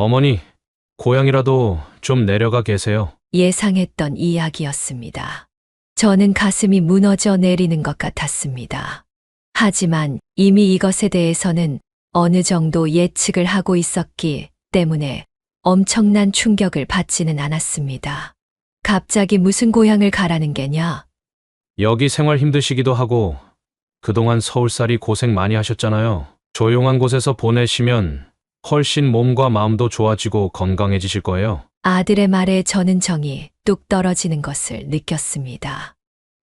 어머니, 고향이라도 좀 내려가 계세요. 예상했던 이야기였습니다. 저는 가슴이 무너져 내리는 것 같았습니다. 하지만 이미 이것에 대해서는 어느 정도 예측을 하고 있었기 때문에 엄청난 충격을 받지는 않았습니다. 갑자기 무슨 고향을 가라는 게냐? 여기 생활 힘드시기도 하고 그동안 서울살이 고생 많이 하셨잖아요. 조용한 곳에서 보내시면 훨씬 몸과 마음도 좋아지고 건강해지실 거예요. 아들의 말에 저는 정이 뚝 떨어지는 것을 느꼈습니다.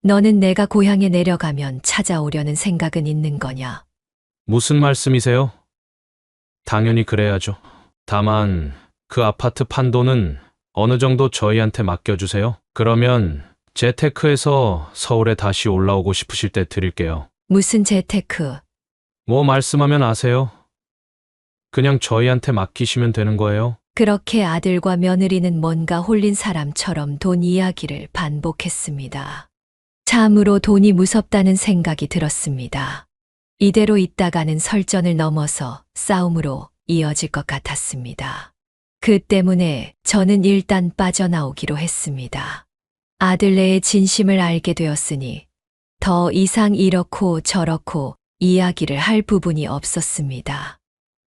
너는 내가 고향에 내려가면 찾아오려는 생각은 있는 거냐? 무슨 말씀이세요? 당연히 그래야죠. 다만 그 아파트 판도는 어느 정도 저희한테 맡겨주세요. 그러면 재테크해서 서울에 다시 올라오고 싶으실 때 드릴게요. 무슨 재테크? 뭐 말씀하면 아세요? 그냥 저희한테 맡기시면 되는 거예요. 그렇게 아들과 며느리는 뭔가 홀린 사람처럼 돈 이야기를 반복했습니다. 참으로 돈이 무섭다는 생각이 들었습니다. 이대로 있다가는 설전을 넘어서 싸움으로 이어질 것 같았습니다. 그 때문에 저는 일단 빠져나오기로 했습니다. 아들네의 진심을 알게 되었으니 더 이상 이렇고 저렇고 이야기를 할 부분이 없었습니다.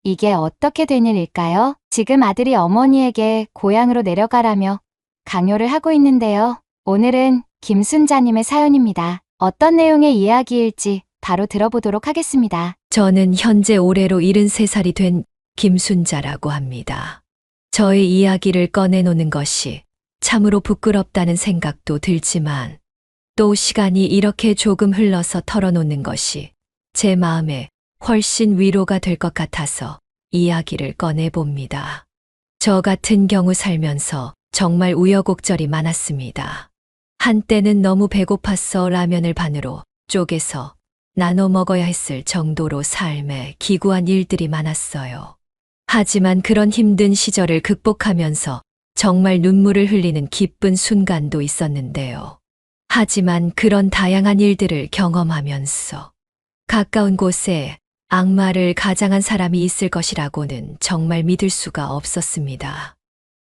이게 어떻게 된 일일까요? 지금 아들이 어머니에게 고향으로 내려가라며 강요를 하고 있는데요. 오늘은 김순자님의 사연입니다. 어떤 내용의 이야기일지 바로 들어보도록 하겠습니다. 저는 현재 올해로 73살이 된 김순자라고 합니다. 저의 이야기를 꺼내놓는 것이 참으로 부끄럽다는 생각도 들지만 또 시간이 이렇게 조금 흘러서 털어놓는 것이 제 마음에 훨씬 위로가 될 것 같아서 이야기를 꺼내봅니다. 저 같은 경우 살면서 정말 우여곡절이 많았습니다. 한때는 너무 배고팠어 라면을 반으로 쪼개서 나눠 먹어야 했을 정도로 삶에 기구한 일들이 많았어요. 하지만 그런 힘든 시절을 극복하면서 정말 눈물을 흘리는 기쁜 순간도 있었는데요. 하지만 그런 다양한 일들을 경험하면서 가까운 곳에 악마를 가장한 사람이 있을 것이라고는 정말 믿을 수가 없었습니다.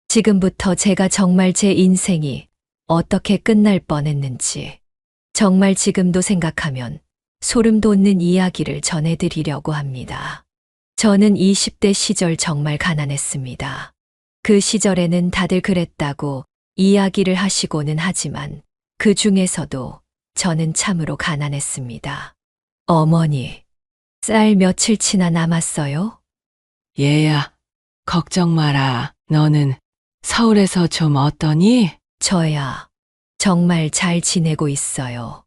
지금부터 제가 정말 제 인생이 어떻게 끝날 뻔했는지 정말 지금도 생각하면 소름 돋는 이야기를 전해드리려고 합니다. 저는 20대 시절 정말 가난했습니다. 그 시절에는 다들 그랬다고 이야기를 하시고는 하지만 그 중에서도 저는 참으로 가난했습니다. 어머니, 쌀 며칠치나 남았어요? 얘야, 걱정 마라. 너는 서울에서 좀 어떠니? 저야 정말 잘 지내고 있어요.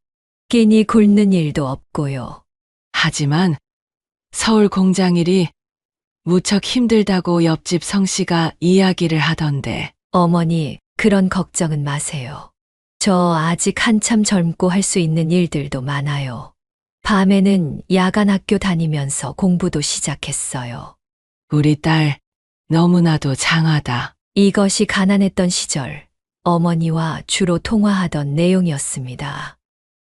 끼니 굶는 일도 없고요. 하지만 서울 공장 일이 무척 힘들다고 옆집 성씨가 이야기를 하던데. 어머니, 그런 걱정은 마세요. 저 아직 한참 젊고 할 수 있는 일들도 많아요. 밤에는 야간 학교 다니면서 공부도 시작했어요. 우리 딸 너무나도 장하다. 이것이 가난했던 시절 어머니와 주로 통화하던 내용이었습니다.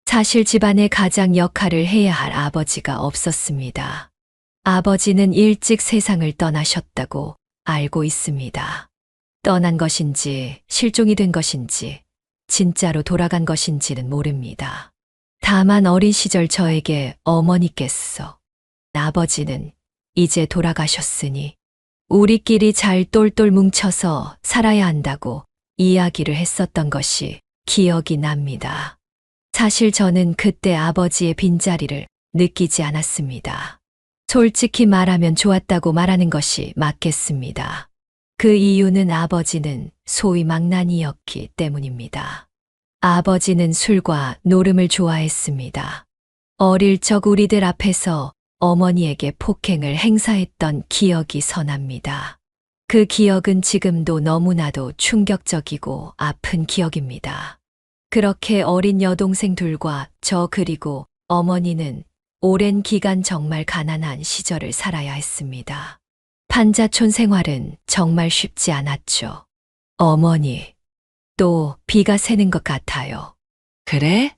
사실 집안의 가장 역할을 해야 할 아버지가 없었습니다. 아버지는 일찍 세상을 떠나셨다고 알고 있습니다. 떠난 것인지 실종이 된 것인지 진짜로 돌아간 것인지는 모릅니다. 다만 어린 시절 저에게 어머니께서 아버지는 이제 돌아가셨으니 우리끼리 잘 똘똘 뭉쳐서 살아야 한다고 이야기를 했었던 것이 기억이 납니다. 사실 저는 그때 아버지의 빈자리를 느끼지 않았습니다. 솔직히 말하면 좋았다고 말하는 것이 맞겠습니다. 그 이유는 아버지는 소위 망나니였기 때문입니다. 아버지는 술과 노름을 좋아했습니다. 어릴 적 우리들 앞에서 어머니에게 폭행을 행사했던 기억이 선합니다. 그 기억은 지금도 너무나도 충격적이고 아픈 기억입니다. 그렇게 어린 여동생 둘과 저 그리고 어머니는 오랜 기간 정말 가난한 시절을 살아야 했습니다. 판자촌 생활은 정말 쉽지 않았죠. 어머니, 또 비가 새는 것 같아요. 그래?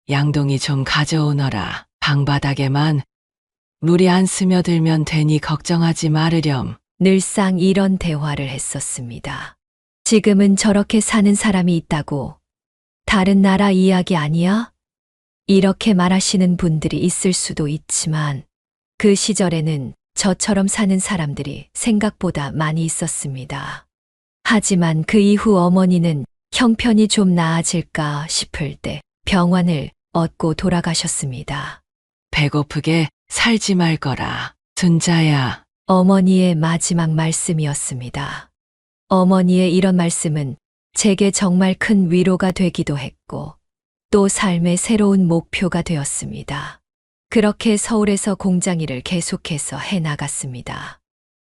양동이 좀 가져오너라. 방바닥에만 물이 안 스며들면 되니 걱정하지 말으렴. 늘상 이런 대화를 했었습니다. 지금은 저렇게 사는 사람이 있다고? 다른 나라 이야기 아니야? 이렇게 말하시는 분들이 있을 수도 있지만 그 시절에는 저처럼 사는 사람들이 생각보다 많이 있었습니다. 하지만 그 이후 어머니는 형편이 좀 나아질까 싶을 때 병환을 얻고 돌아가셨습니다. 배고프게 살지 말 거라. 순자야, 어머니의 마지막 말씀이었습니다. 어머니의 이런 말씀은 제게 정말 큰 위로가 되기도 했고 또 삶의 새로운 목표가 되었습니다. 그렇게 서울에서 공장 일을 계속해서 해나갔습니다.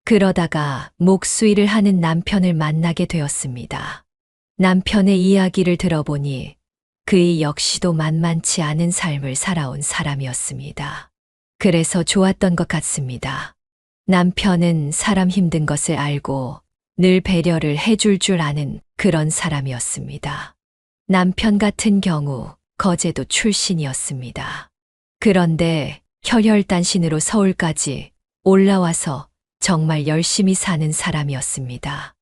그러다가 목수일을 하는 남편을 만나게 되었습니다. 남편의 이야기를 들어보니 그이 역시도 만만치 않은 삶을 살아온 사람이었습니다. 그래서 좋았던 것 같습니다. 남편은 사람 힘든 것을 알고 늘 배려를 해줄 줄 아는 그런 사람이었습니다. 남편 같은 경우 거제도 출신이었습니다. 그런데 혈혈단신으로 서울까지 올라와서 정말 열심히 사는 사람이었습니다.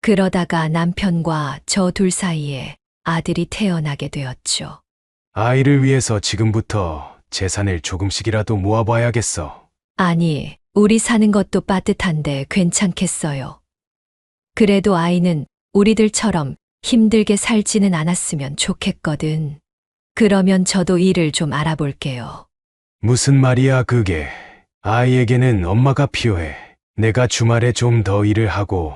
그러다가 남편과 저 둘 사이에 아들이 태어나게 되었죠. 아이를 위해서 지금부터 재산을 조금씩이라도 모아봐야겠어. 아니, 우리 사는 것도 빠듯한데 괜찮겠어요. 그래도 아이는 우리들처럼 힘들게 살지는 않았으면 좋겠거든. 그러면 저도 일을 좀 알아볼게요. 무슨 말이야, 그게. 아이에게는 엄마가 필요해. 내가 주말에 좀 더 일을 하고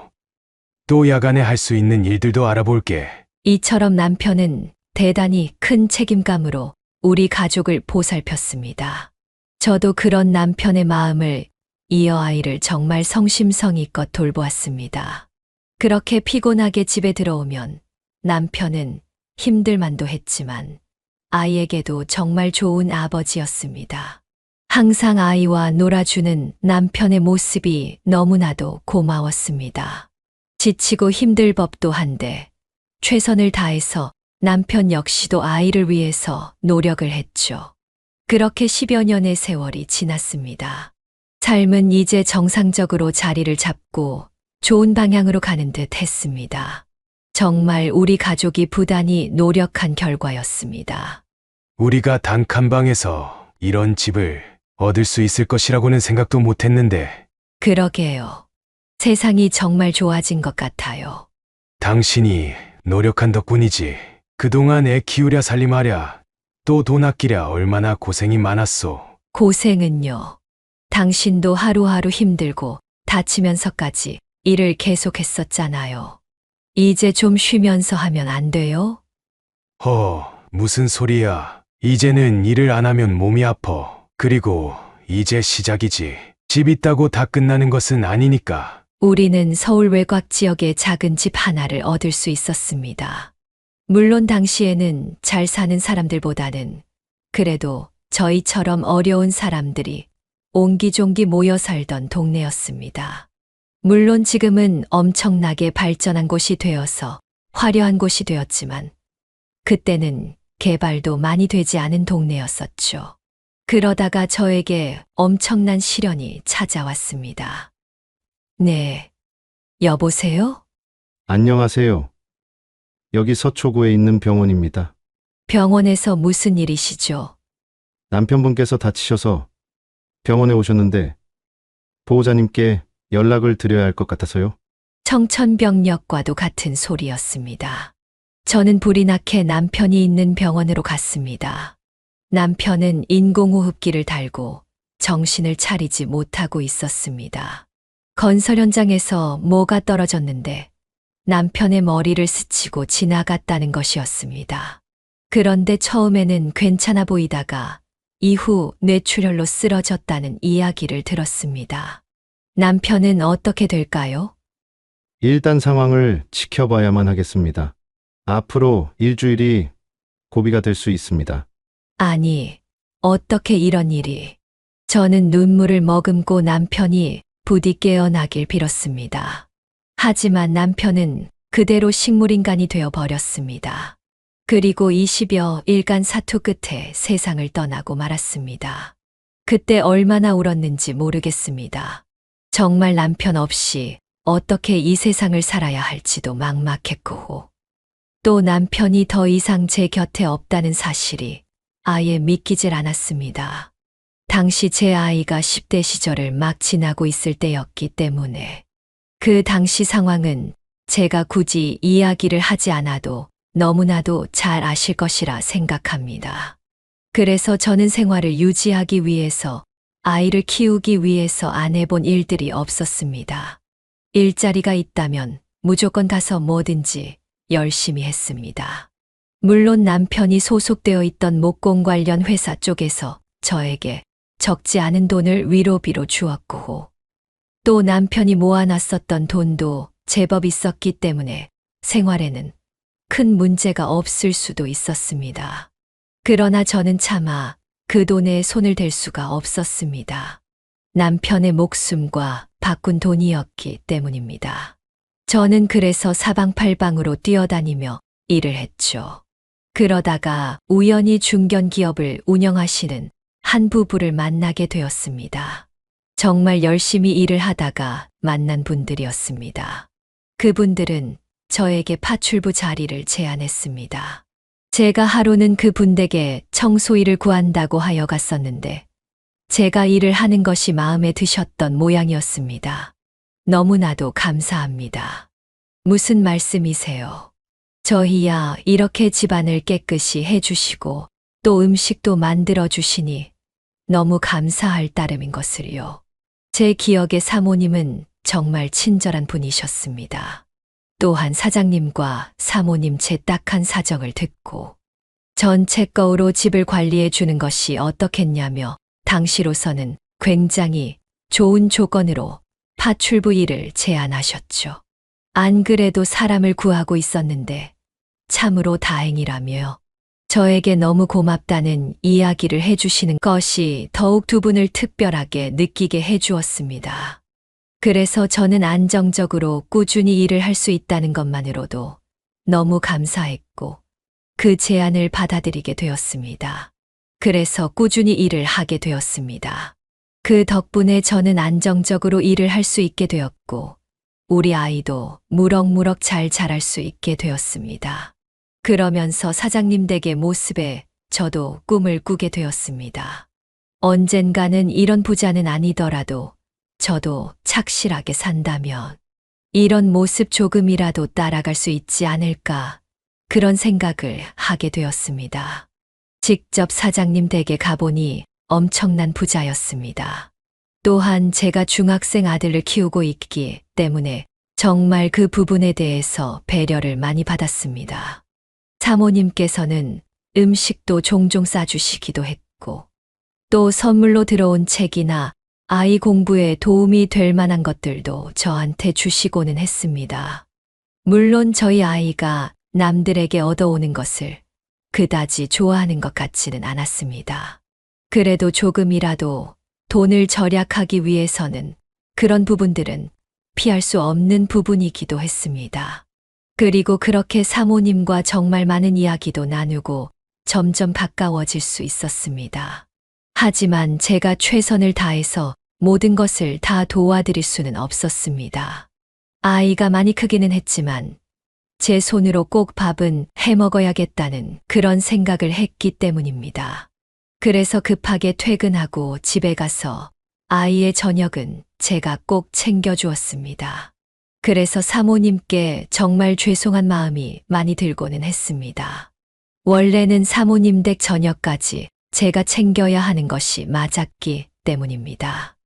또 야간에 할 수 있는 일들도 알아볼게. 이처럼 남편은 대단히 큰 책임감으로 우리 가족을 보살폈습니다. 저도 그런 남편의 마음을 이어 아이를 정말 성심성의껏 돌보았습니다. 그렇게 피곤하게 집에 들어오면 남편은 힘들만도 했지만 아이에게도 정말 좋은 아버지였습니다. 항상 아이와 놀아주는 남편의 모습이 너무나도 고마웠습니다. 지치고 힘들 법도 한데 최선을 다해서 남편 역시도 아이를 위해서 노력을 했죠. 그렇게 10여 년의 세월이 지났습니다. 삶은 이제 정상적으로 자리를 잡고 좋은 방향으로 가는 듯 했습니다. 정말 우리 가족이 부단히 노력한 결과였습니다. 우리가 단칸방에서 이런 집을 얻을 수 있을 것이라고는 생각도 못했는데 그러게요. 세상이 정말 좋아진 것 같아요. 당신이 노력한 덕분이지. 그동안 애 키우랴 살림하랴 또 돈 아끼랴 얼마나 고생이 많았소. 고생은요. 당신도 하루하루 힘들고 다치면서까지 일을 계속했었잖아요. 이제 좀 쉬면서 하면 안 돼요? 무슨 소리야. 이제는 일을 안 하면 몸이 아파. 그리고 이제 시작이지. 집 있다고 다 끝나는 것은 아니니까. 우리는 서울 외곽 지역에 작은 집 하나를 얻을 수 있었습니다. 물론 당시에는 잘 사는 사람들보다는 그래도 저희처럼 어려운 사람들이 옹기종기 모여 살던 동네였습니다. 물론 지금은 엄청나게 발전한 곳이 되어서 화려한 곳이 되었지만 그때는 개발도 많이 되지 않은 동네였었죠. 그러다가 저에게 엄청난 시련이 찾아왔습니다. 네, 여보세요? 안녕하세요. 여기 서초구에 있는 병원입니다. 병원에서 무슨 일이시죠? 남편분께서 다치셔서 병원에 오셨는데 보호자님께 연락을 드려야 할 것 같아서요. 청천벽력과도 같은 소리였습니다. 저는 불이 나게 남편이 있는 병원으로 갔습니다. 남편은 인공호흡기를 달고 정신을 차리지 못하고 있었습니다. 건설 현장에서 뭐가 떨어졌는데 남편의 머리를 스치고 지나갔다는 것이었습니다. 그런데 처음에는 괜찮아 보이다가 이후 뇌출혈로 쓰러졌다는 이야기를 들었습니다. 남편은 어떻게 될까요? 일단 상황을 지켜봐야만 하겠습니다. 앞으로 일주일이 고비가 될 수 있습니다. 아니, 어떻게 이런 일이. 저는 눈물을 머금고 남편이 부디 깨어나길 빌었습니다. 하지만 남편은 그대로 식물인간이 되어 버렸습니다. 그리고 20여 일간 사투 끝에 세상을 떠나고 말았습니다. 그때 얼마나 울었는지 모르겠습니다. 정말 남편 없이 어떻게 이 세상을 살아야 할지도 막막했고, 또 남편이 더 이상 제 곁에 없다는 사실이 아예 믿기질 않았습니다. 당시 제 아이가 10대 시절을 막 지나고 있을 때였기 때문에 그 당시 상황은 제가 굳이 이야기를 하지 않아도 너무나도 잘 아실 것이라 생각합니다. 그래서 저는 생활을 유지하기 위해서, 아이를 키우기 위해서 안 해본 일들이 없었습니다. 일자리가 있다면 무조건 가서 뭐든지 열심히 했습니다. 물론 남편이 소속되어 있던 목공 관련 회사 쪽에서 저에게 적지 않은 돈을 위로비로 주었고, 또 남편이 모아놨었던 돈도 제법 있었기 때문에 생활에는 큰 문제가 없을 수도 있었습니다. 그러나 저는 차마 그 돈에 손을 댈 수가 없었습니다. 남편의 목숨과 바꾼 돈이었기 때문입니다. 저는 그래서 사방팔방으로 뛰어다니며 일을 했죠. 그러다가 우연히 중견기업을 운영하시는 한 부부를 만나게 되었습니다. 정말 열심히 일을 하다가 만난 분들이었습니다. 그분들은 저에게 파출부 자리를 제안했습니다. 제가 하루는 그 분에게 청소일을 구한다고 하여 갔었는데, 제가 일을 하는 것이 마음에 드셨던 모양이었습니다. 너무나도 감사합니다. 무슨 말씀이세요? 저희야 이렇게 집안을 깨끗이 해주시고 또 음식도 만들어주시니 너무 감사할 따름인 것을요. 제 기억에 사모님은 정말 친절한 분이셨습니다. 또한 사장님과 사모님 제 딱한 사정을 듣고 전체 거우로 집을 관리해 주는 것이 어떻겠냐며 당시로서는 굉장히 좋은 조건으로 파출부 일을 제안하셨죠. 안 그래도 사람을 구하고 있었는데 참으로 다행이라며 저에게 너무 고맙다는 이야기를 해주시는 것이 더욱 두 분을 특별하게 느끼게 해주었습니다. 그래서 저는 안정적으로 꾸준히 일을 할 수 있다는 것만으로도 너무 감사했고 그 제안을 받아들이게 되었습니다. 그래서 꾸준히 일을 하게 되었습니다. 그 덕분에 저는 안정적으로 일을 할 수 있게 되었고 우리 아이도 무럭무럭 잘 자랄 수 있게 되었습니다. 그러면서 사장님 댁의 모습에 저도 꿈을 꾸게 되었습니다. 언젠가는 이런 부자는 아니더라도 저도 착실하게 산다면 이런 모습 조금이라도 따라갈 수 있지 않을까, 그런 생각을 하게 되었습니다. 직접 사장님 댁에 가보니 엄청난 부자였습니다. 또한 제가 중학생 아들을 키우고 있기 때문에 정말 그 부분에 대해서 배려를 많이 받았습니다. 사모님께서는 음식도 종종 싸주시기도 했고 또 선물로 들어온 책이나 아이 공부에 도움이 될 만한 것들도 저한테 주시고는 했습니다. 물론 저희 아이가 남들에게 얻어오는 것을 그다지 좋아하는 것 같지는 않았습니다. 그래도 조금이라도 돈을 절약하기 위해서는 그런 부분들은 피할 수 없는 부분이기도 했습니다. 그리고 그렇게 사모님과 정말 많은 이야기도 나누고 점점 가까워질 수 있었습니다. 하지만 제가 최선을 다해서 모든 것을 다 도와드릴 수는 없었습니다. 아이가 많이 크기는 했지만 제 손으로 꼭 밥은 해 먹어야겠다는 그런 생각을 했기 때문입니다. 그래서 급하게 퇴근하고 집에 가서 아이의 저녁은 제가 꼭 챙겨주었습니다. 그래서 사모님께 정말 죄송한 마음이 많이 들고는 했습니다. 원래는 사모님 댁 저녁까지 제가 챙겨야 하는 것이 맞았기 때문입니다.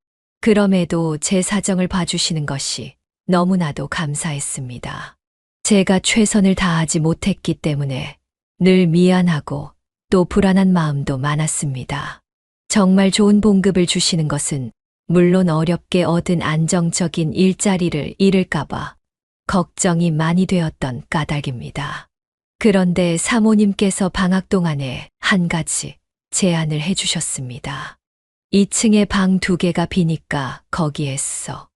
그럼에도 제 사정을 봐주시는 것이 너무나도 감사했습니다. 제가 최선을 다하지 못했기 때문에 늘 미안하고 또 불안한 마음도 많았습니다. 정말 좋은 봉급을 주시는 것은 물론 어렵게 얻은 안정적인 일자리를 잃을까봐 걱정이 많이 되었던 까닭입니다. 그런데 사모님께서 방학 동안에 한 가지 제안을 해주셨습니다. 2층에 방 2개가 비니까 거기에서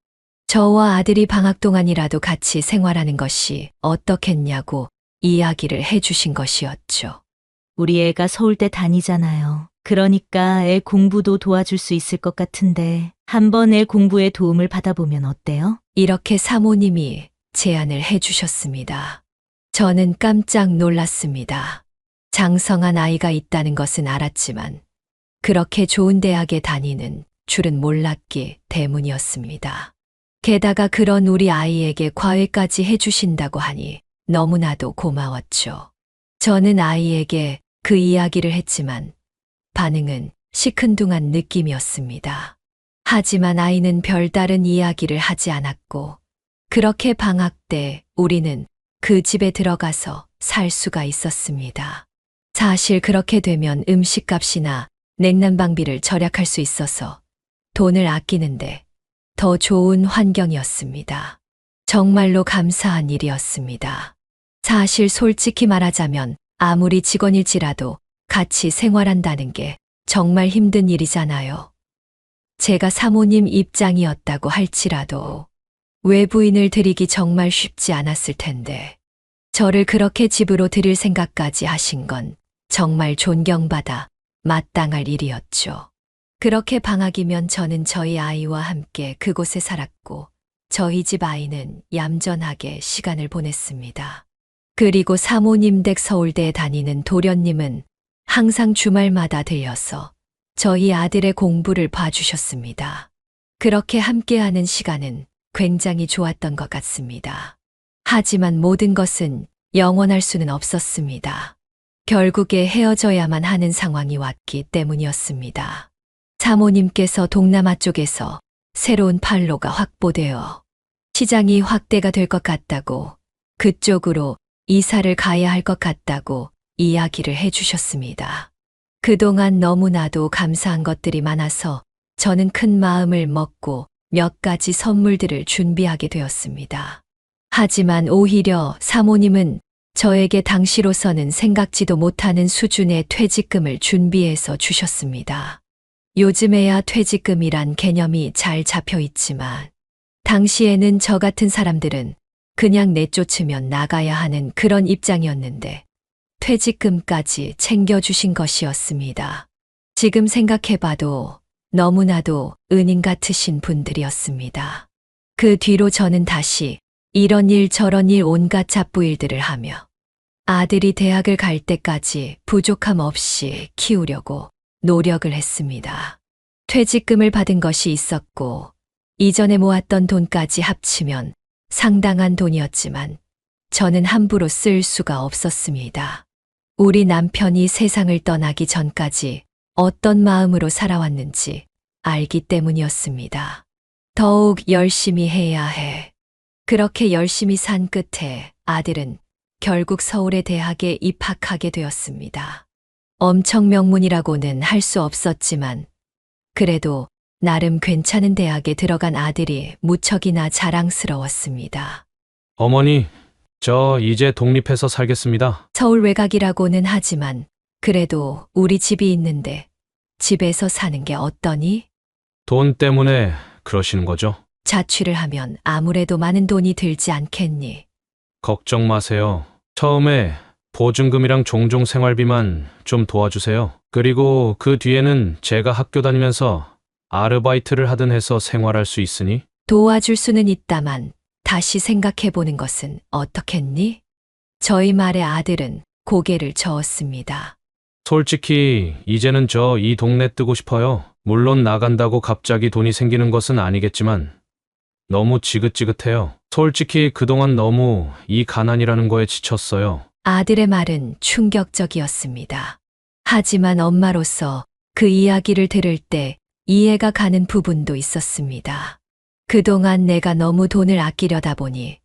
저와 아들이 방학 동안이라도 같이 생활하는 것이 어떻겠냐고 이야기를 해주신 것이었죠. 우리 애가 서울대 다니잖아요. 그러니까 애 공부도 도와줄 수 있을 것 같은데 한번 내 공부에 도움을 받아보면 어때요? 이렇게 사모님이 제안을 해주셨습니다. 저는 깜짝 놀랐습니다. 장성한 아이가 있다는 것은 알았지만 그렇게 좋은 대학에 다니는 줄은 몰랐기 때문이었습니다. 게다가 그런 우리 아이에게 과외까지 해주신다고 하니 너무나도 고마웠죠. 저는 아이에게 그 이야기를 했지만 반응은 시큰둥한 느낌이었습니다. 하지만 아이는 별다른 이야기를 하지 않았고 그렇게 방학 때 우리는 그 집에 들어가서 살 수가 있었습니다. 사실 그렇게 되면 음식값이나 냉난방비를 절약할 수 있어서 돈을 아끼는데 더 좋은 환경이었습니다. 정말로 감사한 일이었습니다. 사실 솔직히 말하자면 아무리 직원일지라도 같이 생활한다는 게 정말 힘든 일이잖아요. 제가 사모님 입장이었다고 할지라도 외부인을 들이기 정말 쉽지 않았을 텐데 저를 그렇게 집으로 들일 생각까지 하신 건 정말 존경받아 마땅할 일이었죠. 그렇게 방학이면 저는 저희 아이와 함께 그곳에 살았고 저희 집 아이는 얌전하게 시간을 보냈습니다. 그리고 사모님 댁 서울대에 다니는 도련님은 항상 주말마다 들려서 저희 아들의 공부를 봐주셨습니다. 그렇게 함께하는 시간은 굉장히 좋았던 것 같습니다. 하지만 모든 것은 영원할 수는 없었습니다. 결국에 헤어져야만 하는 상황이 왔기 때문이었습니다. 사모님께서 동남아 쪽에서 새로운 판로가 확보되어 시장이 확대가 될 것 같다고 그쪽으로 이사를 가야 할 것 같다고 이야기를 해주셨습니다. 그동안 너무나도 감사한 것들이 많아서 저는 큰 마음을 먹고 몇 가지 선물들을 준비하게 되었습니다. 하지만 오히려 사모님은 저에게 당시로서는 생각지도 못하는 수준의 퇴직금을 준비해서 주셨습니다. 요즘에야 퇴직금이란 개념이 잘 잡혀 있지만 당시에는 저 같은 사람들은 그냥 내쫓으면 나가야 하는 그런 입장이었는데 퇴직금까지 챙겨주신 것이었습니다. 지금 생각해봐도 너무나도 은인 같으신 분들이었습니다. 그 뒤로 저는 다시 이런 일 저런 일 온갖 잡부일들을 하며 아들이 대학을 갈 때까지 부족함 없이 키우려고 노력을 했습니다. 퇴직금을 받은 것이 있었고 이전에 모았던 돈까지 합치면 상당한 돈이었지만 저는 함부로 쓸 수가 없었습니다. 우리 남편이 세상을 떠나기 전까지 어떤 마음으로 살아왔는지 알기 때문이었습니다. 더욱 열심히 해야 해. 그렇게 열심히 산 끝에 아들은 결국 서울의 대학에 입학하게 되었습니다. 엄청 명문이라고는 할 수 없었지만 그래도 나름 괜찮은 대학에 들어간 아들이 무척이나 자랑스러웠습니다. 어머니, 저 이제 독립해서 살겠습니다. 서울 외곽이라고는 하지만 그래도 우리 집이 있는데 집에서 사는 게 어떠니? 돈 때문에 그러시는 거죠? 자취를 하면 아무래도 많은 돈이 들지 않겠니? 걱정 마세요. 처음에 보증금이랑 종종 생활비만 좀 도와주세요. 그리고 그 뒤에는 제가 학교 다니면서 아르바이트를 하든 해서 생활할 수 있으니? 도와줄 수는 있다만 다시 생각해보는 것은 어떻겠니? 저희 말에 아들은 고개를 저었습니다. 솔직히 이제는 저 이 동네 뜨고 싶어요. 물론 나간다고 갑자기 돈이 생기는 것은 아니겠지만 너무 지긋지긋해요. 솔직히 그동안 너무 이 가난이라는 거에 지쳤어요. 아들의 말은 충격적이었습니다. 하지만 엄마로서 그 이야기를 들을 때 이해가 가는 부분도 있었습니다. 그동안 내가 너무 돈을 아끼려다 보니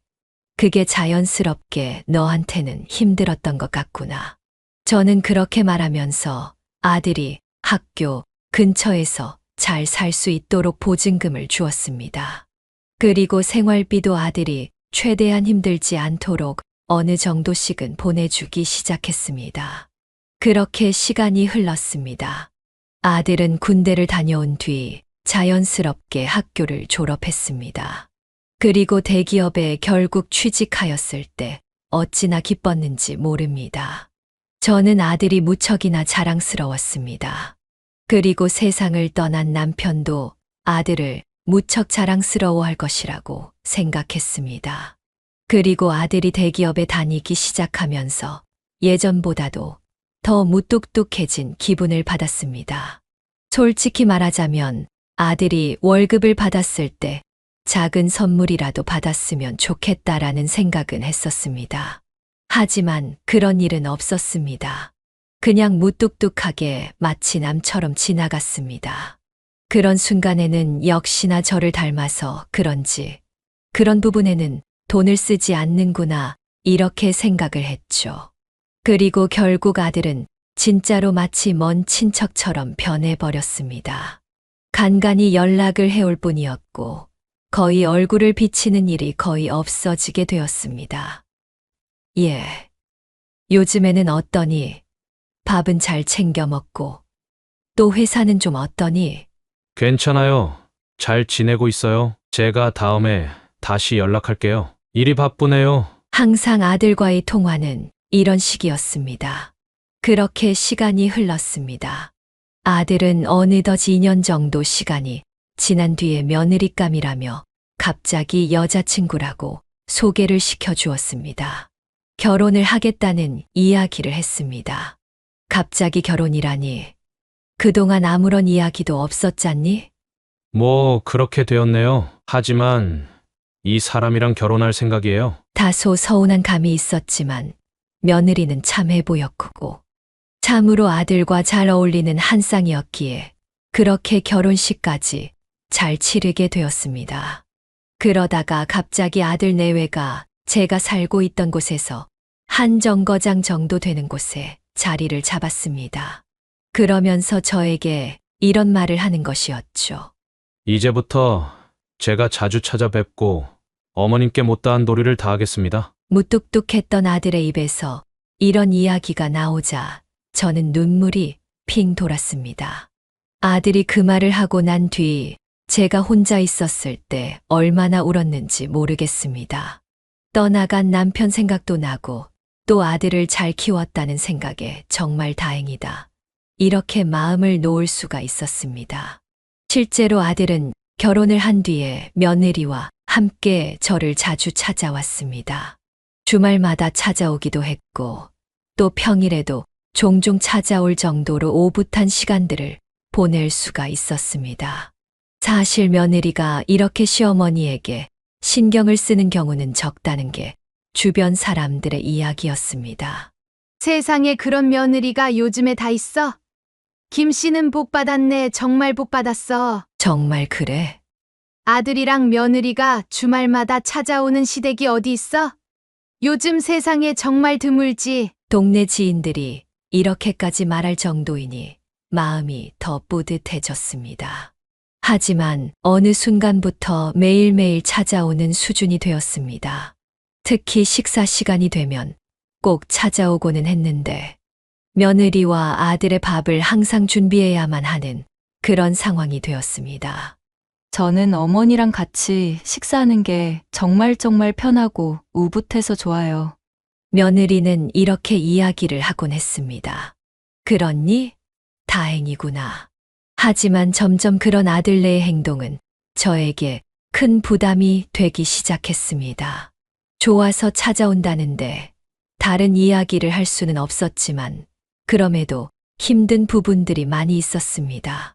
그게 자연스럽게 너한테는 힘들었던 것 같구나. 저는 그렇게 말하면서 아들이 학교 근처에서 잘 살 수 있도록 보증금을 주었습니다. 그리고 생활비도 아들이 최대한 힘들지 않도록 어느 정도씩은 보내주기 시작했습니다. 그렇게 시간이 흘렀습니다. 아들은 군대를 다녀온 뒤 자연스럽게 학교를 졸업했습니다. 그리고 대기업에 결국 취직하였을 때 어찌나 기뻤는지 모릅니다. 저는 아들이 무척이나 자랑스러웠습니다. 그리고 세상을 떠난 남편도 아들을 무척 자랑스러워할 것이라고 생각했습니다. 그리고 아들이 대기업에 다니기 시작하면서 예전보다도 더 무뚝뚝해진 기분을 받았습니다. 솔직히 말하자면 아들이 월급을 받았을 때 작은 선물이라도 받았으면 좋겠다라는 생각은 했었습니다. 하지만 그런 일은 없었습니다. 그냥 무뚝뚝하게 마치 남처럼 지나갔습니다. 그런 순간에는 역시나 저를 닮아서 그런지 그런 부분에는 돈을 쓰지 않는구나 이렇게 생각을 했죠. 그리고 결국 아들은 진짜로 마치 먼 친척처럼 변해버렸습니다. 간간히 연락을 해올 뿐이었고 거의 얼굴을 비치는 일이 거의 없어지게 되었습니다. 예. 요즘에는 어떠니? 밥은 잘 챙겨 먹고 또 회사는 좀 어떠니? 괜찮아요. 잘 지내고 있어요. 제가 다음에 다시 연락할게요. 일이 바쁘네요. 항상 아들과의 통화는 이런 식이었습니다. 그렇게 시간이 흘렀습니다. 아들은 어느덧 2년 정도 시간이 지난 뒤에 며느리감이라며 갑자기 여자친구라고 소개를 시켜주었습니다. 결혼을 하겠다는 이야기를 했습니다. 갑자기 결혼이라니. 그동안 아무런 이야기도 없었잖니? 뭐 그렇게 되었네요. 하지만 이 사람이랑 결혼할 생각이에요. 다소 서운한 감이 있었지만 며느리는 참해 보였고 참으로 아들과 잘 어울리는 한 쌍이었기에 그렇게 결혼식까지 잘 치르게 되었습니다. 그러다가 갑자기 아들 내외가 제가 살고 있던 곳에서 한 정거장 정도 되는 곳에 자리를 잡았습니다. 그러면서 저에게 이런 말을 하는 것이었죠. 이제부터 제가 자주 찾아뵙고 어머님께 못다한 도리를 다하겠습니다. 무뚝뚝했던 아들의 입에서 이런 이야기가 나오자 저는 눈물이 핑 돌았습니다. 아들이 그 말을 하고 난 뒤 제가 혼자 있었을 때 얼마나 울었는지 모르겠습니다. 떠나간 남편 생각도 나고 또 아들을 잘 키웠다는 생각에 정말 다행이다. 이렇게 마음을 놓을 수가 있었습니다. 실제로 아들은 결혼을 한 뒤에 며느리와 함께 저를 자주 찾아왔습니다. 주말마다 찾아오기도 했고 또 평일에도 종종 찾아올 정도로 오붓한 시간들을 보낼 수가 있었습니다. 사실 며느리가 이렇게 시어머니에게 신경을 쓰는 경우는 적다는 게 주변 사람들의 이야기였습니다. 세상에 그런 며느리가 요즘에 다 있어? 김 씨는 복 받았네. 정말 복 받았어. 정말 그래? 아들이랑 며느리가 주말마다 찾아오는 시댁이 어디 있어? 요즘 세상에 정말 드물지. 동네 지인들이 이렇게까지 말할 정도이니 마음이 더 뿌듯해졌습니다. 하지만 어느 순간부터 매일매일 찾아오는 수준이 되었습니다. 특히 식사 시간이 되면 꼭 찾아오고는 했는데 며느리와 아들의 밥을 항상 준비해야만 하는 그런 상황이 되었습니다. 저는 어머니랑 같이 식사하는 게 정말 편하고 우붓해서 좋아요. 며느리는 이렇게 이야기를 하곤 했습니다. 그렇니? 다행이구나. 하지만 점점 그런 아들네의 행동은 저에게 큰 부담이 되기 시작했습니다. 좋아서 찾아온다는데 다른 이야기를 할 수는 없었지만 그럼에도 힘든 부분들이 많이 있었습니다.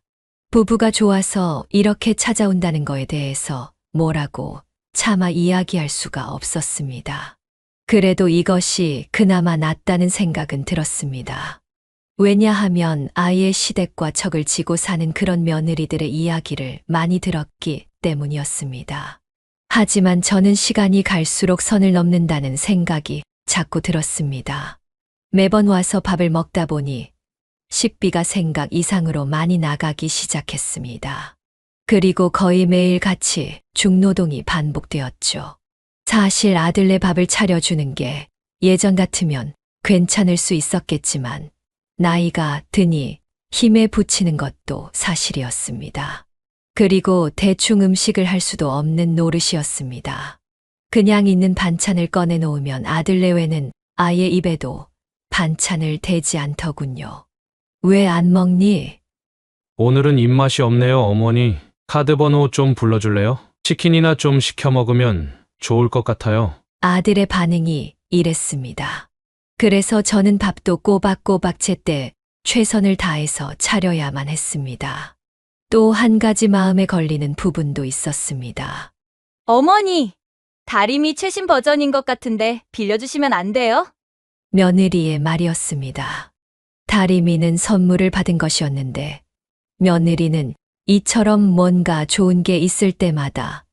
부부가 좋아서 이렇게 찾아온다는 거에 대해서 뭐라고 차마 이야기할 수가 없었습니다. 그래도 이것이 그나마 낫다는 생각은 들었습니다. 왜냐하면 아이의 시댁과 척을 지고 사는 그런 며느리들의 이야기를 많이 들었기 때문이었습니다. 하지만 저는 시간이 갈수록 선을 넘는다는 생각이 자꾸 들었습니다. 매번 와서 밥을 먹다 보니 식비가 생각 이상으로 많이 나가기 시작했습니다. 그리고 거의 매일 같이 중노동이 반복되었죠. 사실 아들네 밥을 차려주는 게 예전 같으면 괜찮을 수 있었겠지만 나이가 드니 힘에 부치는 것도 사실이었습니다. 그리고 대충 음식을 할 수도 없는 노릇이었습니다. 그냥 있는 반찬을 꺼내 놓으면 아들 내외는 아예 입에도 반찬을 대지 않더군요. 왜 안 먹니? 오늘은 입맛이 없네요, 어머니. 카드 번호 좀 불러줄래요? 치킨이나 좀 시켜 먹으면 좋을 것 같아요. 아들의 반응이 이랬습니다. 그래서 저는 밥도 꼬박꼬박 제때 최선을 다해서 차려야만 했습니다. 또 한 가지 마음에 걸리는 부분도 있었습니다. 어머니, 다리미 최신 버전인 것 같은데 빌려주시면 안 돼요? 며느리의 말이었습니다. 다리미는 선물을 받은 것이었는데 며느리는 이처럼 뭔가 좋은 게 있을 때마다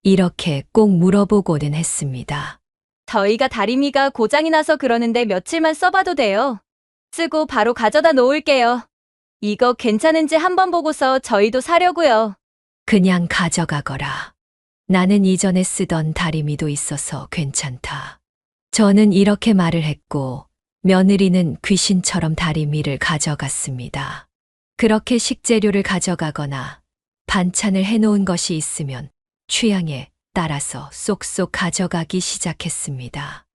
이렇게 꼭 물어보고는 했습니다. 저희가 다리미가 고장이 나서 그러는데 며칠만 써봐도 돼요. 쓰고 바로 가져다 놓을게요. 이거 괜찮은지 한번 보고서 저희도 사려고요. 그냥 가져가거라. 나는 이전에 쓰던 다리미도 있어서 괜찮다. 저는 이렇게 말을 했고 며느리는 귀신처럼 다리미를 가져갔습니다. 그렇게 식재료를 가져가거나 반찬을 해놓은 것이 있으면 취향에 따라서 쏙쏙 가져가기 시작했습니다.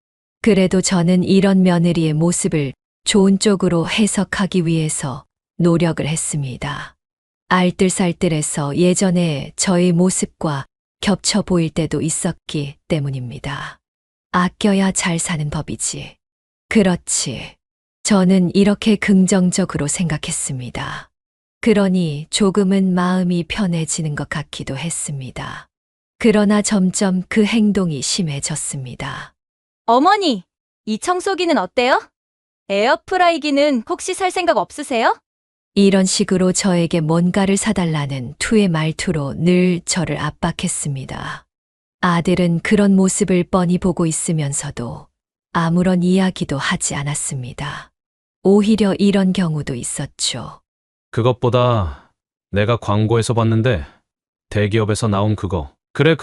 그래도 저는 이런 며느리의 모습을 좋은 쪽으로 해석하기 위해서 노력을 했습니다. 알뜰살뜰해서 예전에 저의 모습과 겹쳐 보일 때도 있었기 때문입니다. 아껴야 잘 사는 법이지. 그렇지. 저는 이렇게 긍정적으로 생각했습니다. 그러니 조금은 마음이 편해지는 것 같기도 했습니다. 그러나 점점 그 행동이 심해졌습니다. 어머니, 이 청소기는 어때요? 에어프라이기는 혹시 살 생각 없으세요? 이런 식으로 저에게 뭔가를 사달라는 투의 말투로 늘 저를 압박했습니다. 아들은 그런 모습을 뻔히 보고 있으면서도 아무런 이야기도 하지 않았습니다. 오히려 이런 경우도 있었죠. 그것보다 내가 광고에서 봤는데 대기업에서 나온 그거. 그래,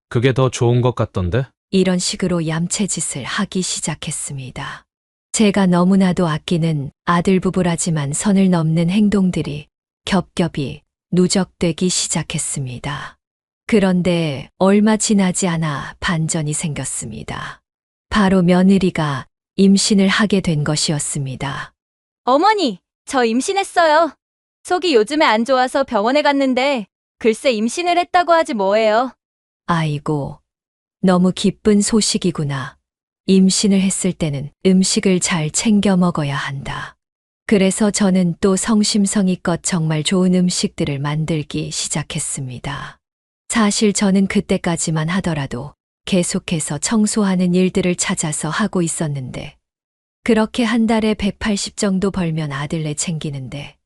그게 더 좋은 것 같던데? 이런 식으로 얌체짓을 하기 시작했습니다. 제가 너무나도 아끼는 아들 부부라지만 선을 넘는 행동들이 겹겹이 누적되기 시작했습니다. 그런데 얼마 지나지 않아 반전이 생겼습니다. 바로 며느리가 임신을 하게 된 것이었습니다. 어머니, 저 임신했어요. 속이 요즘에 안 좋아서 병원에 갔는데 글쎄 임신을 했다고 하지 뭐예요. 아이고, 너무 기쁜 소식이구나. 임신을 했을 때는 음식을 잘 챙겨 먹어야 한다. 그래서 저는 또 성심성의껏 정말 좋은 음식들을 만들기 시작했습니다. 사실 저는 그때까지만 하더라도 계속해서 청소하는 일들을 찾아서 하고 있었는데 그렇게 한 달에 180 정도 벌면 아들내 챙기는데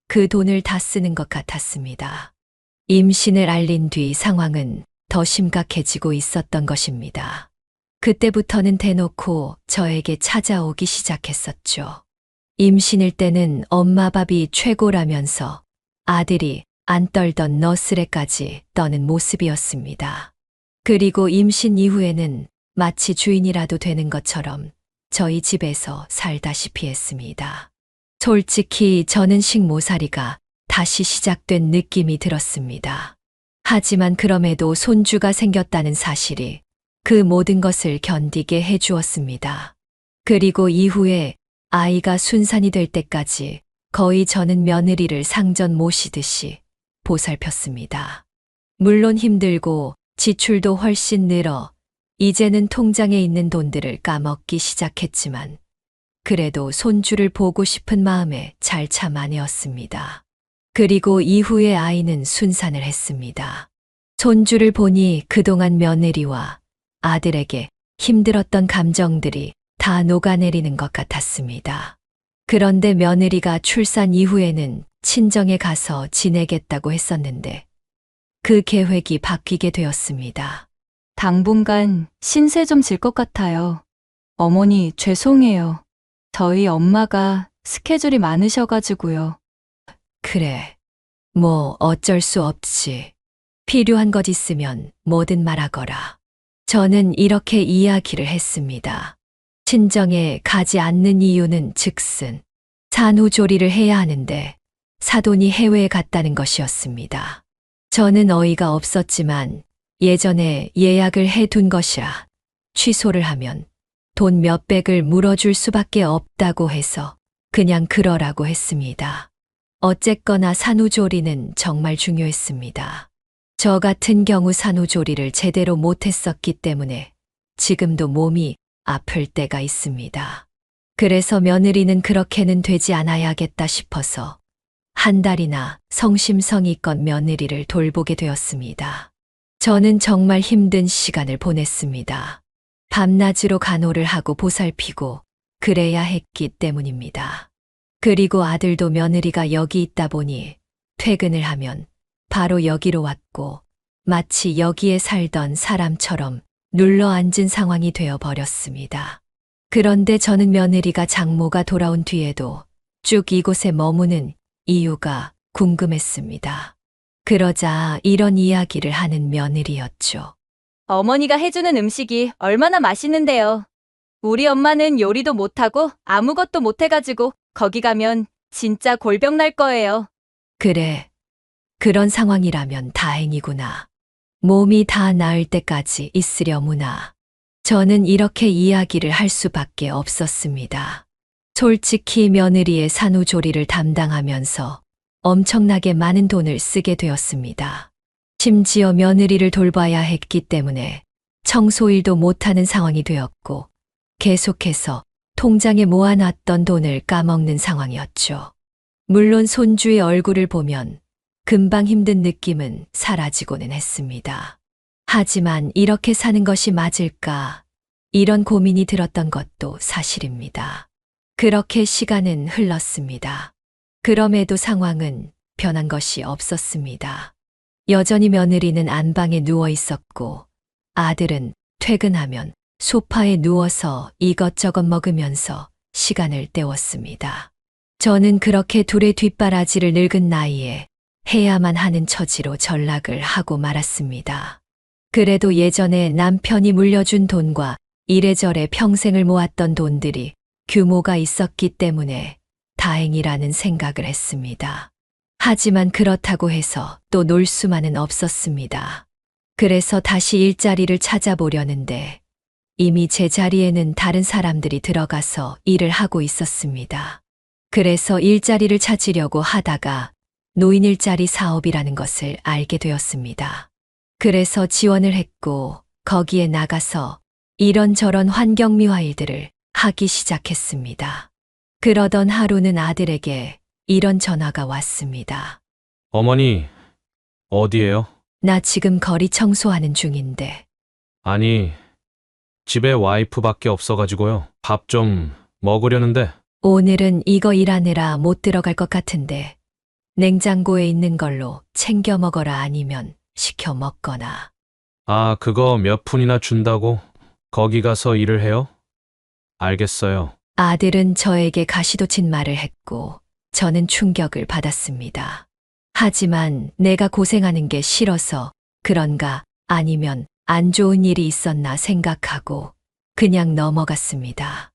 그 돈을 다 쓰는 것 같았습니다. 임신을 알린 뒤 상황은 더 심각해지고 있었던 것입니다. 그때부터는 대놓고 저에게 찾아오기 시작했었죠. 임신일 때는 엄마 밥이 최고라면서 아들이 안 떨던 너스레까지 떠는 모습이었습니다. 그리고 임신 이후에는 마치 주인이라도 되는 것처럼 저희 집에서 살다시피 했습니다. 솔직히 저는 식모살이가 다시 시작된 느낌이 들었습니다. 하지만 그럼에도 손주가 생겼다는 사실이 그 모든 것을 견디게 해주었습니다. 그리고 이후에 아이가 순산이 될 때까지 거의 저는 며느리를 상전 모시듯이 보살폈습니다. 물론 힘들고 지출도 훨씬 늘어 이제는 통장에 있는 돈들을 까먹기 시작했지만 그래도 손주를 보고 싶은 마음에 잘 참아내었습니다. 그리고 이후에 아이는 순산을 했습니다. 손주를 보니 그동안 며느리와 아들에게 힘들었던 감정들이 다 녹아내리는 것 같았습니다. 그런데 며느리가 출산 이후에는 친정에 가서 지내겠다고 했었는데 그 계획이 바뀌게 되었습니다. 당분간 신세 좀 질 것 같아요. 어머니, 죄송해요. 저희 엄마가 스케줄이 많으셔가지고요. 그래, 뭐 어쩔 수 없지. 필요한 것 있으면 뭐든 말하거라. 저는 이렇게 이야기를 했습니다. 친정에 가지 않는 이유는 즉슨 산후조리를 해야 하는데 사돈이 해외에 갔다는 것이었습니다. 저는 어이가 없었지만 예전에 예약을 해둔 것이라 취소를 하면 돈 몇백을 물어줄 수밖에 없다고 해서 그냥 그러라고 했습니다. 어쨌거나 산후조리는 정말 중요했습니다. 저 같은 경우 산후조리를 제대로 못했었기 때문에 지금도 몸이 아플 때가 있습니다. 그래서 며느리는 그렇게는 되지 않아야겠다 싶어서 한 달이나 성심성의껏 며느리를 돌보게 되었습니다. 저는 정말 힘든 시간을 보냈습니다. 밤낮으로 간호를 하고 보살피고 그래야 했기 때문입니다. 그리고 아들도 며느리가 여기 있다 보니 퇴근을 하면 바로 여기로 왔고 마치 여기에 살던 사람처럼 눌러앉은 상황이 되어 버렸습니다. 그런데 저는 며느리가 장모가 돌아온 뒤에도 쭉 이곳에 머무는 이유가 궁금했습니다. 그러자 이런 이야기를 하는 며느리였죠. 어머니가 해주는 음식이 얼마나 맛있는데요. 우리 엄마는 요리도 못하고 아무것도 못해가지고 거기 가면 진짜 골병 날 거예요. 그래. 그런 상황이라면 다행이구나. 몸이 다 나을 때까지 있으려무나. 저는 이렇게 이야기를 할 수밖에 없었습니다. 솔직히 며느리의 산후조리를 담당하면서 엄청나게 많은 돈을 쓰게 되었습니다. 심지어 며느리를 돌봐야 했기 때문에 청소일도 못하는 상황이 되었고 계속해서 통장에 모아놨던 돈을 까먹는 상황이었죠. 물론 손주의 얼굴을 보면 금방 힘든 느낌은 사라지고는 했습니다. 하지만 이렇게 사는 것이 맞을까? 이런 고민이 들었던 것도 사실입니다. 그렇게 시간은 흘렀습니다. 그럼에도 상황은 변한 것이 없었습니다. 여전히 며느리는 안방에 누워 있었고 아들은 퇴근하면 소파에 누워서 이것저것 먹으면서 시간을 때웠습니다. 저는 그렇게 둘의 뒷바라지를 늙은 나이에 해야만 하는 처지로 전락을 하고 말았습니다. 그래도 예전에 남편이 물려준 돈과 이래저래 평생을 모았던 돈들이 규모가 있었기 때문에 다행이라는 생각을 했습니다. 하지만 그렇다고 해서 또 놀 수만은 없었습니다. 그래서 다시 일자리를 찾아보려는데 이미 제 자리에는 다른 사람들이 들어가서 일을 하고 있었습니다. 그래서 일자리를 찾으려고 하다가 노인 일자리 사업이라는 것을 알게 되었습니다. 그래서 지원을 했고 거기에 나가서 이런저런 환경미화 일들을 하기 시작했습니다. 그러던 하루는 아들에게 이런 전화가 왔습니다. 어머니, 어디에요? 나 지금 거리 청소하는 중인데. 아니, 집에 와이프밖에 없어가지고요. 밥 좀 먹으려는데. 오늘은 이거 일하느라 못 들어갈 것 같은데 냉장고에 있는 걸로 챙겨 먹어라 아니면 시켜 먹거나. 아, 그거 몇 푼이나 준다고? 거기 가서 일을 해요? 알겠어요. 아들은 저에게 가시돋친 말을 했고 저는 충격을 받았습니다. 하지만 내가 고생하는 게 싫어서 그런가 아니면 안 좋은 일이 있었나 생각하고 그냥 넘어갔습니다.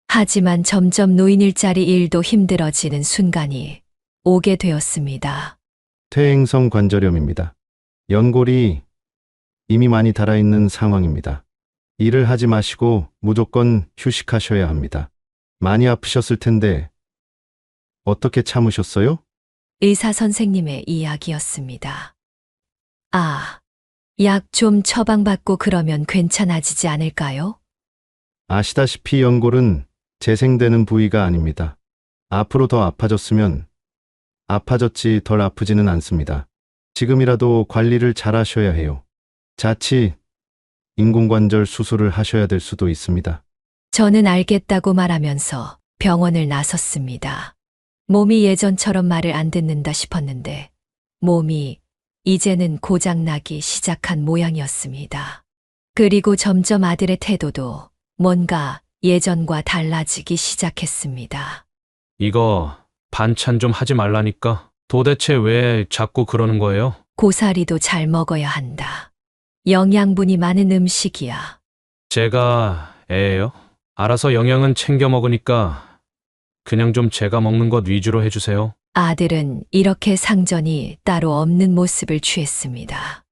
하지만 점점 노인 일자리 일도 힘들어지는 순간이 오게 되었습니다. 퇴행성 관절염입니다. 연골이 이미 많이 닳아있는 상황입니다. 일을 하지 마시고 무조건 휴식하셔야 합니다. 많이 아프셨을 텐데 어떻게 참으셨어요? 의사 선생님의 이야기였습니다. 아, 약 좀 처방받고 그러면 괜찮아지지 않을까요? 아시다시피 연골은 재생되는 부위가 아닙니다. 앞으로 더 아파졌으면 아파졌지 덜 아프지는 않습니다. 지금이라도 관리를 잘 하셔야 해요. 자칫 인공관절 수술을 하셔야 될 수도 있습니다. 저는 알겠다고 말하면서 병원을 나섰습니다. 몸이 예전처럼 말을 안 듣는다 싶었는데 몸이 이제는 고장나기 시작한 모양이었습니다. 그리고 점점 아들의 태도도 뭔가 예전과 달라지기 시작했습니다. 이거 반찬 좀 하지 말라니까. 도대체 왜 자꾸 그러는 거예요? 고사리도 잘 먹어야 한다. 영양분이 많은 음식이야. 제가 애예요? 알아서 영양은 챙겨 먹으니까 그냥 좀 제가 먹는 것 위주로 해주세요. 아들은 이렇게 상전이 따로 없는 모습을 취했습니다.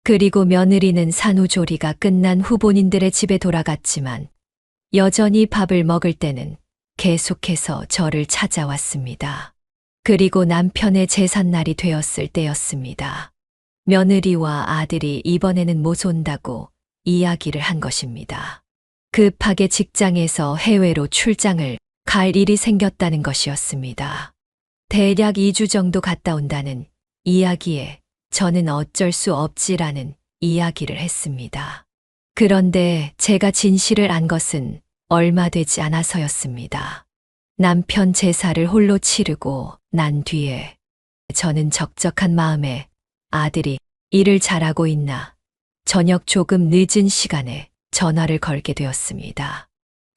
그리고 며느리는 산후조리가 끝난 후 본인들의 집에 돌아갔지만 여전히 밥을 먹을 때는 계속해서 저를 찾아왔습니다. 그리고 남편의 제삿날이 되었을 때였습니다. 며느리와 아들이 이번에는 못 온다고 이야기를 한 것입니다. 급하게 직장에서 해외로 출장을 갈 일이 생겼다는 것이었습니다. 대략 2주 정도 갔다 온다는 이야기에 저는 어쩔 수 없지라는 이야기를 했습니다. 그런데 제가 진실을 안 것은 얼마 되지 않아서였습니다. 남편 제사를 홀로 치르고 난 뒤에 저는 적적한 마음에 아들이 일을 잘하고 있나 저녁 조금 늦은 시간에 전화를 걸게 되었습니다.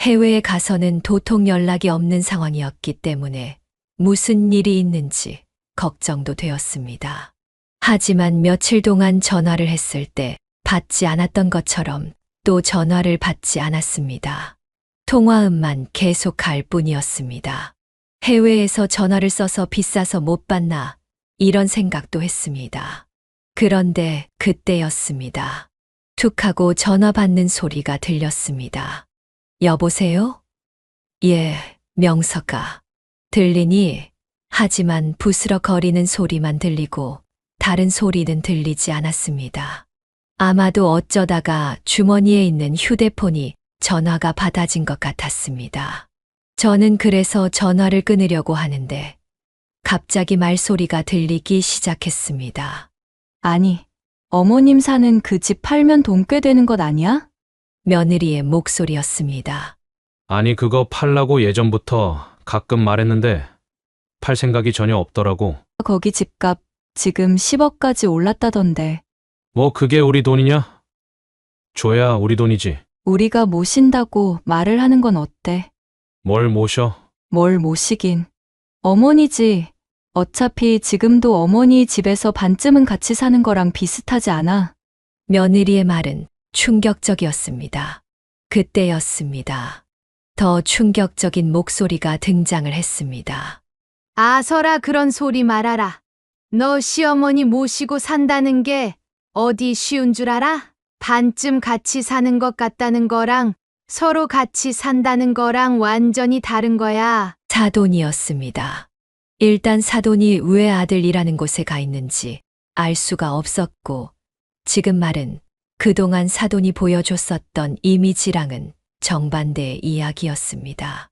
해외에 가서는 도통 연락이 없는 상황이었기 때문에 무슨 일이 있는지 걱정도 되었습니다. 하지만 며칠 동안 전화를 했을 때 받지 않았던 것처럼 또 전화를 받지 않았습니다. 통화음만 계속할 뿐이었습니다. 해외에서 전화를 써서 비싸서 못 받나 이런 생각도 했습니다. 그런데 그때였습니다. 툭 하고 전화 받는 소리가 들렸습니다. 여보세요? 예, 명서가. 들리니? 하지만 부스럭거리는 소리만 들리고 다른 소리는 들리지 않았습니다. 아마도 어쩌다가 주머니에 있는 휴대폰이 전화가 받아진 것 같았습니다. 저는 그래서 전화를 끊으려고 하는데 갑자기 말소리가 들리기 시작했습니다. 아니, 어머님 사는 그 집 팔면 돈 꽤 되는 것 아니야? 며느리의 목소리였습니다. 아니, 그거 팔라고 예전부터 가끔 말했는데 팔 생각이 전혀 없더라고. 거기 집값 지금 10억까지 올랐다던데. 뭐 그게 우리 돈이냐? 줘야 우리 돈이지. 우리가 모신다고 말을 하는 건 어때? 뭘 모셔? 뭘 모시긴. 어머니지. 어차피 지금도 어머니 집에서 반쯤은 같이 사는 거랑 비슷하지 않아? 며느리의 말은 충격적이었습니다. 그때였습니다. 더 충격적인 목소리가 등장을 했습니다. 아서라 그런 소리 말아라. 너 시어머니 모시고 산다는 게 어디 쉬운 줄 알아? 반쯤 같이 사는 것 같다는 거랑 서로 같이 산다는 거랑 완전히 다른 거야. 사돈이었습니다. 일단 사돈이 왜 아들이라는 곳에 가 있는지 알 수가 없었고 지금 말은 그동안 사돈이 보여줬었던 이미지랑은 정반대의 이야기였습니다.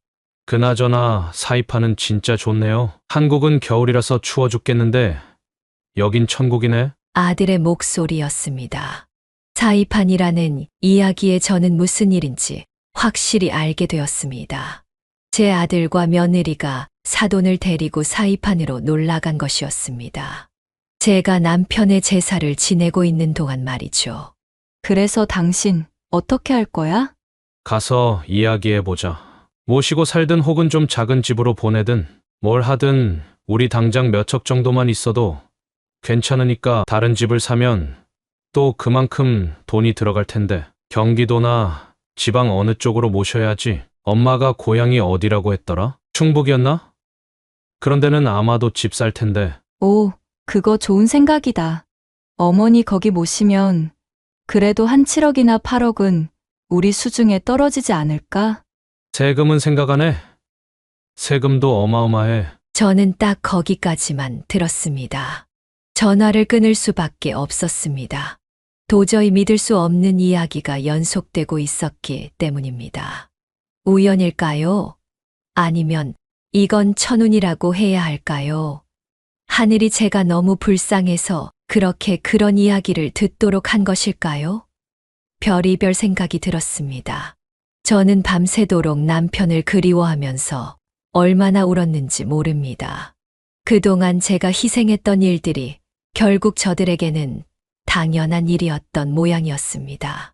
그나저나 사이판은 진짜 좋네요. 한국은 겨울이라서 추워 죽겠는데 여긴 천국이네. 아들의 목소리였습니다. 사이판이라는 이야기에 저는 무슨 일인지 확실히 알게 되었습니다. 제 아들과 며느리가 사돈을 데리고 사이판으로 놀러간 것이었습니다. 제가 남편의 제사를 지내고 있는 동안 말이죠. 그래서 당신 어떻게 할 거야? 가서 이야기해보자. 모시고 살든 혹은 좀 작은 집으로 보내든 뭘 하든 우리 당장 몇 척 정도만 있어도 괜찮으니까 다른 집을 사면 또 그만큼 돈이 들어갈 텐데 경기도나 지방 어느 쪽으로 모셔야지. 엄마가 고향이 어디라고 했더라? 충북이었나? 그런 데는 아마도 집 살 텐데. 오, 그거 좋은 생각이다. 어머니 거기 모시면 그래도 한 7억이나 8억은 우리 수중에 떨어지지 않을까? 세금은 생각 안 해? 세금도 어마어마해. 저는 딱 거기까지만 들었습니다. 전화를 끊을 수밖에 없었습니다. 도저히 믿을 수 없는 이야기가 연속되고 있었기 때문입니다. 우연일까요? 아니면 이건 천운이라고 해야 할까요? 하늘이 제가 너무 불쌍해서 그렇게 그런 이야기를 듣도록 한 것일까요? 별의별 생각이 들었습니다. 저는 밤새도록 남편을 그리워하면서 얼마나 울었는지 모릅니다. 그동안 제가 희생했던 일들이 결국 저들에게는 당연한 일이었던 모양이었습니다.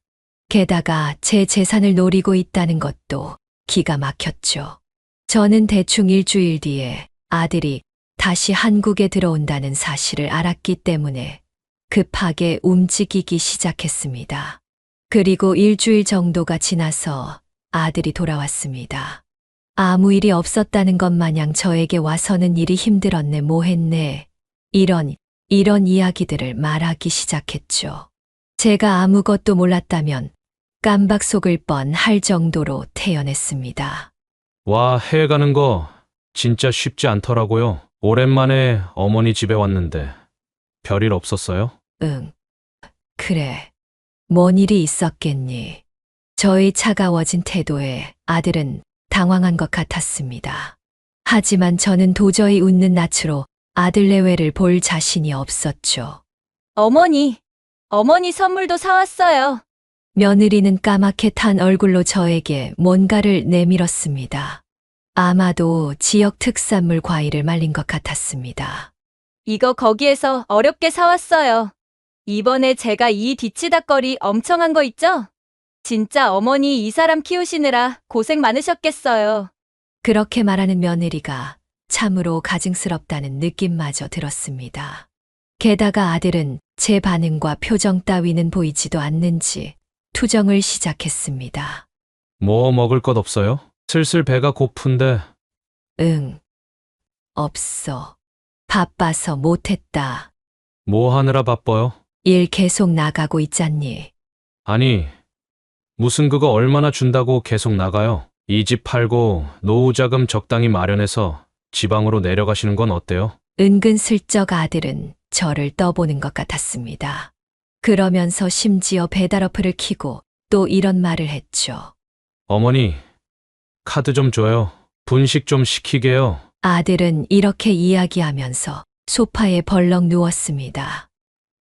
게다가 제 재산을 노리고 있다는 것도 기가 막혔죠. 저는 대충 일주일 뒤에 아들이 다시 한국에 들어온다는 사실을 알았기 때문에 급하게 움직이기 시작했습니다. 그리고 일주일 정도가 지나서 아들이 돌아왔습니다. 아무 일이 없었다는 것 마냥 저에게 와서는 일이 힘들었네 뭐했네 이런 이야기들을 말하기 시작했죠. 제가 아무것도 몰랐다면 깜박 속을 뻔할 정도로 태연했습니다. 와, 해외 가는 거 진짜 쉽지 않더라고요. 오랜만에 어머니 집에 왔는데 별일 없었어요? 응. 그래. 뭔 일이 있었겠니? 저의 차가워진 태도에 아들은 당황한 것 같았습니다. 하지만 저는 도저히 웃는 낯으로 아들 내외를 볼 자신이 없었죠. 어머니 선물도 사왔어요. 며느리는 까맣게 탄 얼굴로 저에게 뭔가를 내밀었습니다. 아마도 지역 특산물 과일을 말린 것 같았습니다. 이거 거기에서 어렵게 사왔어요. 이번에 제가 이 뒤치다거리 엄청 한 거 있죠? 진짜 어머니 이 사람 키우시느라 고생 많으셨겠어요. 그렇게 말하는 며느리가 참으로 가증스럽다는 느낌마저 들었습니다. 게다가 아들은 제 반응과 표정 따위는 보이지도 않는지 투정을 시작했습니다. 뭐 먹을 것 없어요? 슬슬 배가 고픈데. 응. 없어. 바빠서 못했다. 뭐 하느라 바빠요? 일 계속 나가고 있잖니. 아니, 무슨 그거 얼마나 준다고 계속 나가요? 이 집 팔고 노후 자금 적당히 마련해서 지방으로 내려가시는 건 어때요? 은근슬쩍 아들은 저를 떠보는 것 같았습니다. 그러면서 심지어 배달 어플을 켜고 또 이런 말을 했죠. 어머니, 카드 좀 줘요. 분식 좀 시키게요. 아들은 이렇게 이야기하면서 소파에 벌렁 누웠습니다.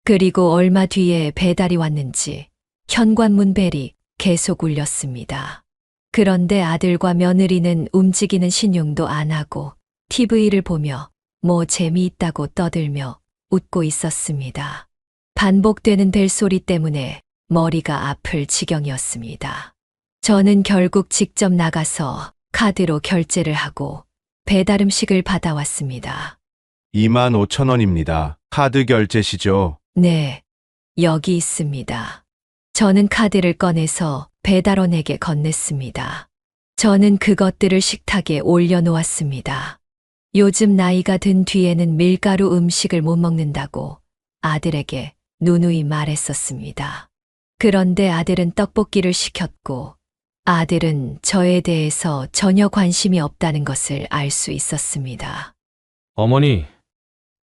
그리고 얼마 뒤에 배달이 왔는지 현관문 벨이 계속 울렸습니다. 그런데 아들과 며느리는 움직이는 신용도 안 하고 TV를 보며 뭐 재미있다고 떠들며 웃고 있었습니다. 반복되는 벨소리 때문에 머리가 아플 지경이었습니다. 저는 결국 직접 나가서 카드로 결제를 하고 배달 음식을 받아왔습니다. 25,000원입니다. 카드 결제시죠? 네, 여기 있습니다. 저는 카드를 꺼내서 배달원에게 건넸습니다. 저는 그것들을 식탁에 올려놓았습니다. 요즘 나이가 든 뒤에는 밀가루 음식을 못 먹는다고 아들에게 누누이 말했었습니다. 그런데 아들은 떡볶이를 시켰고 아들은 저에 대해서 전혀 관심이 없다는 것을 알 수 있었습니다. 어머니,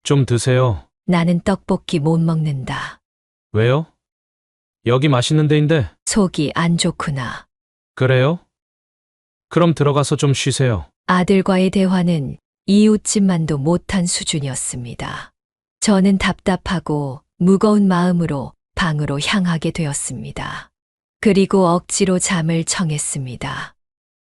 좀 드세요. 나는 떡볶이 못 먹는다. 왜요? 여기 맛있는 데인데. 속이 안 좋구나. 그래요? 그럼 들어가서 좀 쉬세요. 아들과의 대화는 이웃집만도 못한 수준이었습니다. 저는 답답하고 무거운 마음으로 방으로 향하게 되었습니다. 그리고 억지로 잠을 청했습니다.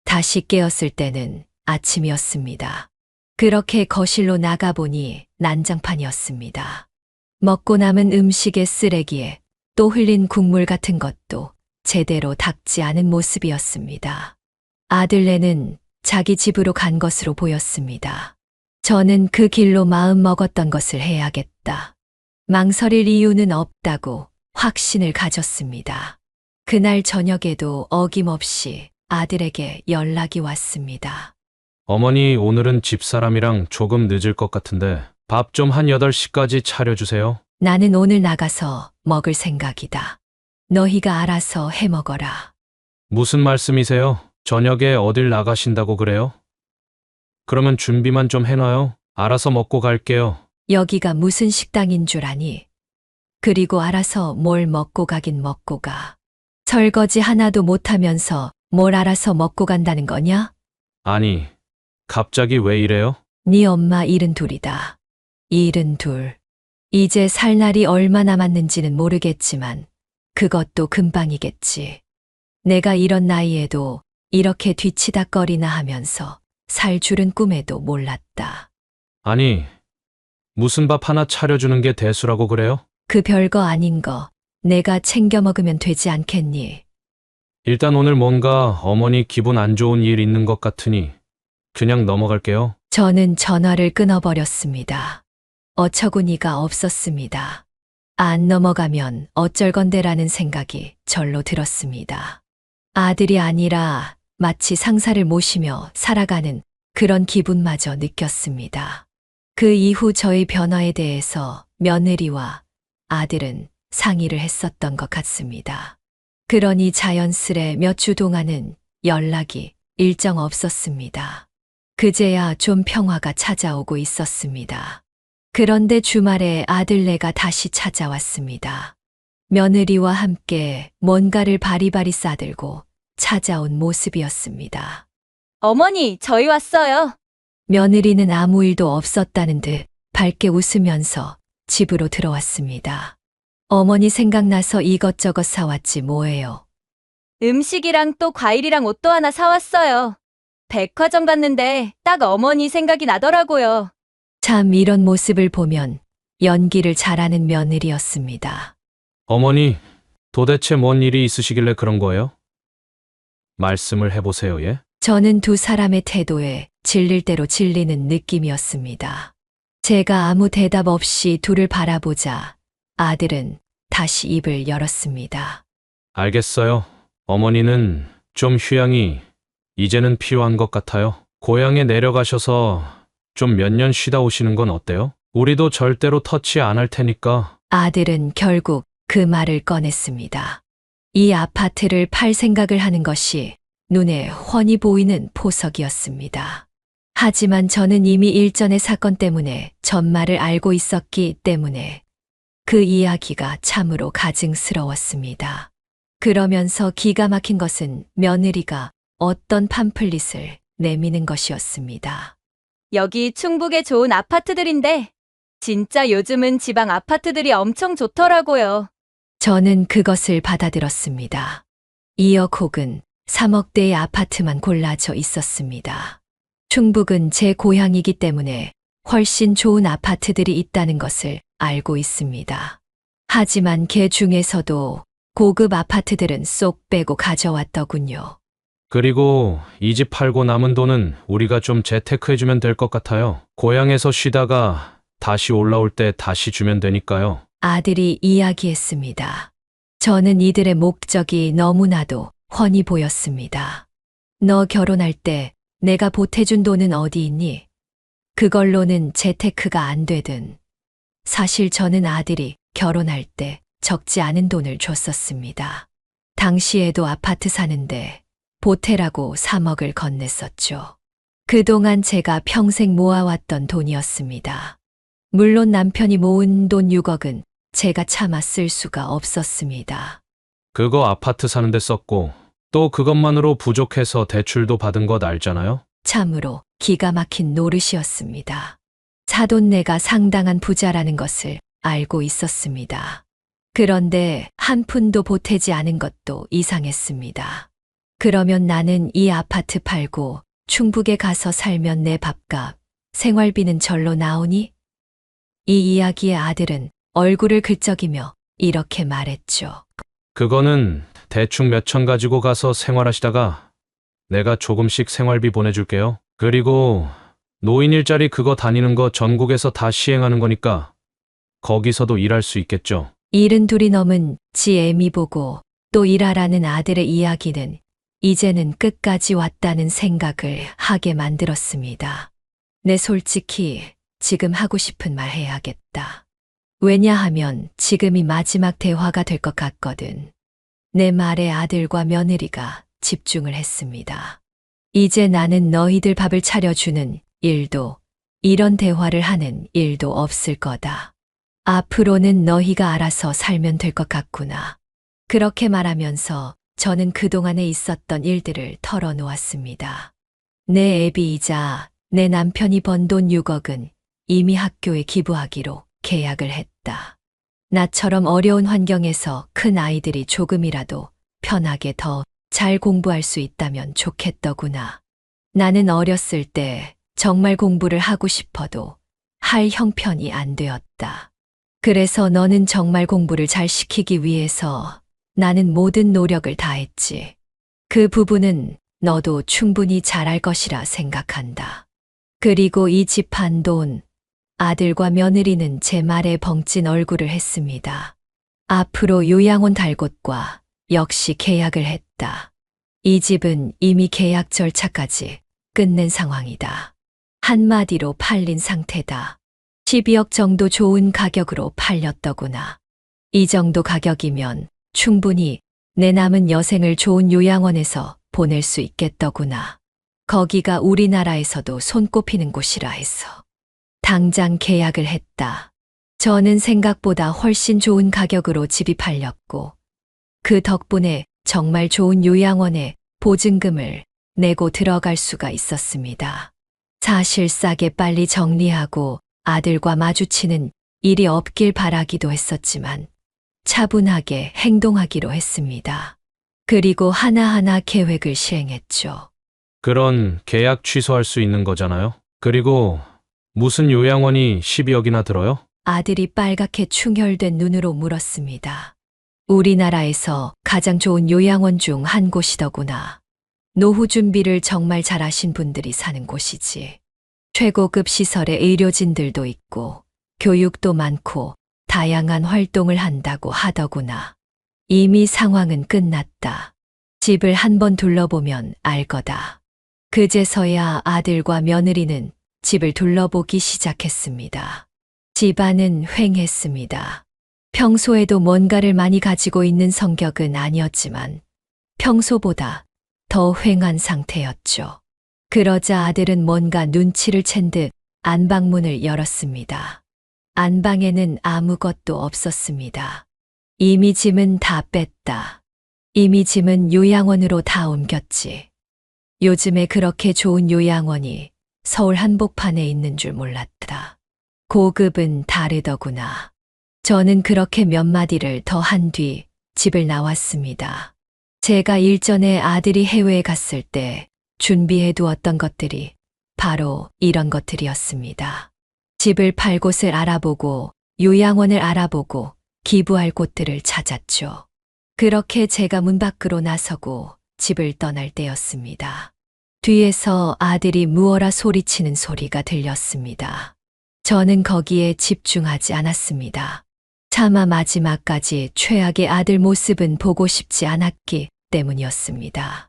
다시 깨었을 때는 아침이었습니다. 그렇게 거실로 나가보니 난장판이었습니다. 먹고 남은 음식의 쓰레기에 또 흘린 국물 같은 것도 제대로 닦지 않은 모습이었습니다. 아들네는 자기 집으로 간 것으로 보였습니다. 저는 그 길로 마음 먹었던 것을 해야겠다. 망설일 이유는 없다고 확신을 가졌습니다. 그날 저녁에도 어김없이 아들에게 연락이 왔습니다. 어머니, 오늘은 집사람이랑 조금 늦을 것 같은데 밥 좀 한 8시까지 차려주세요. 나는 오늘 나가서 먹을 생각이다. 너희가 알아서 해 먹어라. 무슨 말씀이세요? 저녁에 어딜 나가신다고 그래요? 그러면 준비만 좀 해놔요. 알아서 먹고 갈게요. 여기가 무슨 식당인 줄 아니? 그리고 알아서 뭘 먹고 가긴 먹고 가. 설거지 하나도 못하면서 뭘 알아서 먹고 간다는 거냐? 아니, 갑자기 왜 이래요? 네 엄마 72이다. 72. 이제 살 날이 얼마 남았는지는 모르겠지만 그것도 금방이겠지. 내가 이런 나이에도 이렇게 뒤치다꺼리나 하면서 살 줄은 꿈에도 몰랐다. 아니, 무슨 밥 하나 차려주는 게 대수라고 그래요? 그 별거 아닌 거 내가 챙겨 먹으면 되지 않겠니? 일단 오늘 뭔가 어머니 기분 안 좋은 일 있는 것 같으니 그냥 넘어갈게요. 저는 전화를 끊어버렸습니다. 어처구니가 없었습니다. 안 넘어가면 어쩔 건데라는 생각이 절로 들었습니다. 아들이 아니라 마치 상사를 모시며 살아가는 그런 기분마저 느꼈습니다. 그 이후 저의 변화에 대해서 며느리와 아들은 상의를 했었던 것 같습니다. 그러니 자연스레 몇 주 동안은 연락이 일정 없었습니다. 그제야 좀 평화가 찾아오고 있었습니다. 그런데 주말에 아들네가 다시 찾아왔습니다. 며느리와 함께 뭔가를 바리바리 싸들고 찾아온 모습이었습니다. 어머니, 저희 왔어요. 며느리는 아무 일도 없었다는 듯 밝게 웃으면서 집으로 들어왔습니다. 어머니 생각나서 이것저것 사왔지 뭐예요. 음식이랑 또 과일이랑 옷도 하나 사왔어요. 백화점 갔는데 딱 어머니 생각이 나더라고요. 참 이런 모습을 보면 연기를 잘하는 며느리였습니다. 어머니, 도대체 뭔 일이 있으시길래 그런 거예요? 말씀을 해보세요, 예? 저는 두 사람의 태도에 질릴 대로 질리는 느낌이었습니다. 제가 아무 대답 없이 둘을 바라보자 아들은 다시 입을 열었습니다. 알겠어요. 어머니는 좀 휴양이 이제는 필요한 것 같아요. 고향에 내려가셔서 좀 몇 년 쉬다 오시는 건 어때요? 우리도 절대로 터치 안 할 테니까. 아들은 결국 그 말을 꺼냈습니다. 이 아파트를 팔 생각을 하는 것이 눈에 훤히 보이는 포석이었습니다. 하지만 저는 이미 일전의 사건 때문에 전말을 알고 있었기 때문에 그 이야기가 참으로 가증스러웠습니다. 그러면서 기가 막힌 것은 며느리가 어떤 팜플릿을 내미는 것이었습니다. 여기 충북에 좋은 아파트들인데 진짜 요즘은 지방 아파트들이 엄청 좋더라고요. 저는 그것을 받아들었습니다. 2억 혹은 3억대의 아파트만 골라져 있었습니다. 충북은 제 고향이기 때문에 훨씬 좋은 아파트들이 있다는 것을 알고 있습니다. 하지만 그 중에서도 고급 아파트들은 쏙 빼고 가져왔더군요. 그리고 이 집 팔고 남은 돈은 우리가 좀 재테크해주면 될 것 같아요. 고향에서 쉬다가 다시 올라올 때 다시 주면 되니까요. 아들이 이야기했습니다. 저는 이들의 목적이 너무나도 훤히 보였습니다. 너 결혼할 때 내가 보태준 돈은 어디 있니? 그걸로는 재테크가 안 되든. 사실 저는 아들이 결혼할 때 적지 않은 돈을 줬었습니다. 당시에도 아파트 사는데 보태라고 3억을 건넸었죠. 그동안 제가 평생 모아왔던 돈이었습니다. 물론 남편이 모은 돈 6억은 제가 차마 쓸 수가 없었습니다. 그거 아파트 사는데 썼고 또 그것만으로 부족해서 대출도 받은 것 알잖아요? 참으로 기가 막힌 노릇이었습니다. 사돈네가 상당한 부자라는 것을 알고 있었습니다. 그런데 한 푼도 보태지 않은 것도 이상했습니다. 그러면 나는 이 아파트 팔고 충북에 가서 살면 내 밥값, 생활비는 절로 나오니? 이 이야기에 아들은 얼굴을 긁적이며 이렇게 말했죠. 그거는 대충 몇천 가지고 가서 생활하시다가 내가 조금씩 생활비 보내줄게요. 그리고 노인 일자리 그거 다니는 거 전국에서 다 시행하는 거니까 거기서도 일할 수 있겠죠. 72이 넘은 지 애미 보고 또 일하라는 아들의 이야기는 이제는 끝까지 왔다는 생각을 하게 만들었습니다. 내 솔직히 지금 하고 싶은 말 해야겠다. 왜냐하면 지금이 마지막 대화가 될 것 같거든. 내 말에 아들과 며느리가 집중을 했습니다. 이제 나는 너희들 밥을 차려주는 일도 이런 대화를 하는 일도 없을 거다. 앞으로는 너희가 알아서 살면 될 것 같구나. 그렇게 말하면서 저는 그동안에 있었던 일들을 털어놓았습니다. 내 애비이자 내 남편이 번 돈 6억은 이미 학교에 기부하기로 계약을 했다. 나처럼 어려운 환경에서 큰 아이들이 조금이라도 편하게 더 잘 공부할 수 있다면 좋겠더구나. 나는 어렸을 때 정말 공부를 하고 싶어도 할 형편이 안 되었다. 그래서 너는 정말 공부를 잘 시키기 위해서 나는 모든 노력을 다했지. 그 부분은 너도 충분히 잘할 것이라 생각한다. 그리고 이 집 한 돈, 아들과 며느리는 제 말에 벙찐 얼굴을 했습니다. 앞으로 요양원 달 곳과 역시 계약을 했다. 이 집은 이미 계약 절차까지 끝낸 상황이다. 한마디로 팔린 상태다. 12억 정도 좋은 가격으로 팔렸더구나. 이 정도 가격이면 충분히 내 남은 여생을 좋은 요양원에서 보낼 수 있겠더구나. 거기가 우리나라에서도 손꼽히는 곳이라 해서 당장 계약을 했다. 저는 생각보다 훨씬 좋은 가격으로 집이 팔렸고 그 덕분에 정말 좋은 요양원에 보증금을 내고 들어갈 수가 있었습니다. 사실 싸게 빨리 정리하고 아들과 마주치는 일이 없길 바라기도 했었지만 차분하게 행동하기로 했습니다. 그리고 하나하나 계획을 시행했죠. 그런 계약 취소할 수 있는 거잖아요. 그리고 무슨 요양원이 12억이나 들어요? 아들이 빨갛게 충혈된 눈으로 물었습니다. 우리나라에서 가장 좋은 요양원 중 한 곳이더구나. 노후 준비를 정말 잘하신 분들이 사는 곳이지. 최고급 시설에 의료진들도 있고 교육도 많고 다양한 활동을 한다고 하더구나. 이미 상황은 끝났다. 집을 한번 둘러보면 알 거다. 그제서야 아들과 며느리는 집을 둘러보기 시작했습니다. 집안은 휑했습니다. 평소에도 뭔가를 많이 가지고 있는 성격은 아니었지만 평소보다 더 휑한 상태였죠. 그러자 아들은 뭔가 눈치를 챈 듯 안방문을 열었습니다. 안방에는 아무것도 없었습니다. 이미 짐은 다 뺐다. 이미 짐은 요양원으로 다 옮겼지. 요즘에 그렇게 좋은 요양원이 서울 한복판에 있는 줄 몰랐다. 고급은 다르더구나. 저는 그렇게 몇 마디를 더 한 뒤 집을 나왔습니다. 제가 일전에 아들이 해외에 갔을 때 준비해 두었던 것들이 바로 이런 것들이었습니다. 집을 팔 곳을 알아보고 요양원을 알아보고 기부할 곳들을 찾았죠. 그렇게 제가 문 밖으로 나서고 집을 떠날 때였습니다. 뒤에서 아들이 무어라 소리치는 소리가 들렸습니다. 저는 거기에 집중하지 않았습니다. 차마 마지막까지 최악의 아들 모습은 보고 싶지 않았기 때문이었습니다.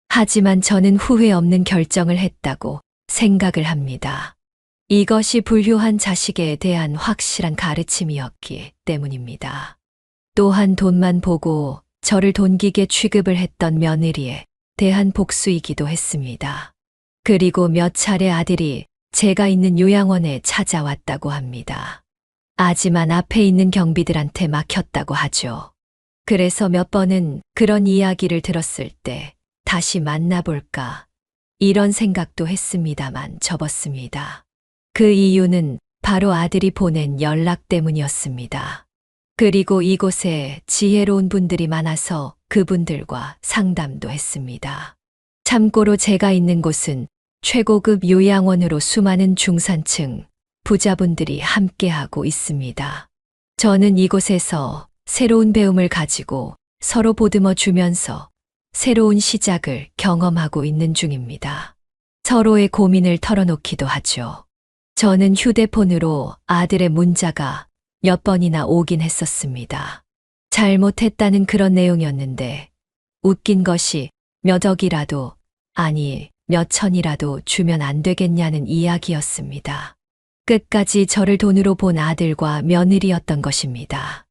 하지만 저는 후회 없는 결정을 했다고 생각을 합니다. 이것이 불효한 자식에 대한 확실한 가르침이었기 때문입니다. 또한 돈만 보고 저를 돈기게 취급을 했던 며느리에 대한 복수이기도 했습니다. 그리고 몇 차례 아들이 제가 있는 요양원에 찾아왔다고 합니다. 하지만 앞에 있는 경비들한테 막혔다고 하죠. 그래서 몇 번은 그런 이야기를 들었을 때 다시 만나볼까 이런 생각도 했습니다만 접었습니다. 그 이유는 바로 아들이 보낸 연락 때문이었습니다. 그리고 이곳에 지혜로운 분들이 많아서 그분들과 상담도 했습니다. 참고로 제가 있는 곳은 최고급 요양원으로 수많은 중산층 부자분들이 함께하고 있습니다. 저는 이곳에서 새로운 배움을 가지고 서로 보듬어 주면서 새로운 시작을 경험하고 있는 중입니다. 서로의 고민을 털어놓기도 하죠. 저는 휴대폰으로 아들의 문자가 몇 번이나 오긴 했었습니다. 잘못했다는 그런 내용이었는데 웃긴 것이 몇 억이라도 아니 몇 천이라도 주면 안 되겠냐는 이야기였습니다. 끝까지 저를 돈으로 본 아들과 며느리였던 것입니다.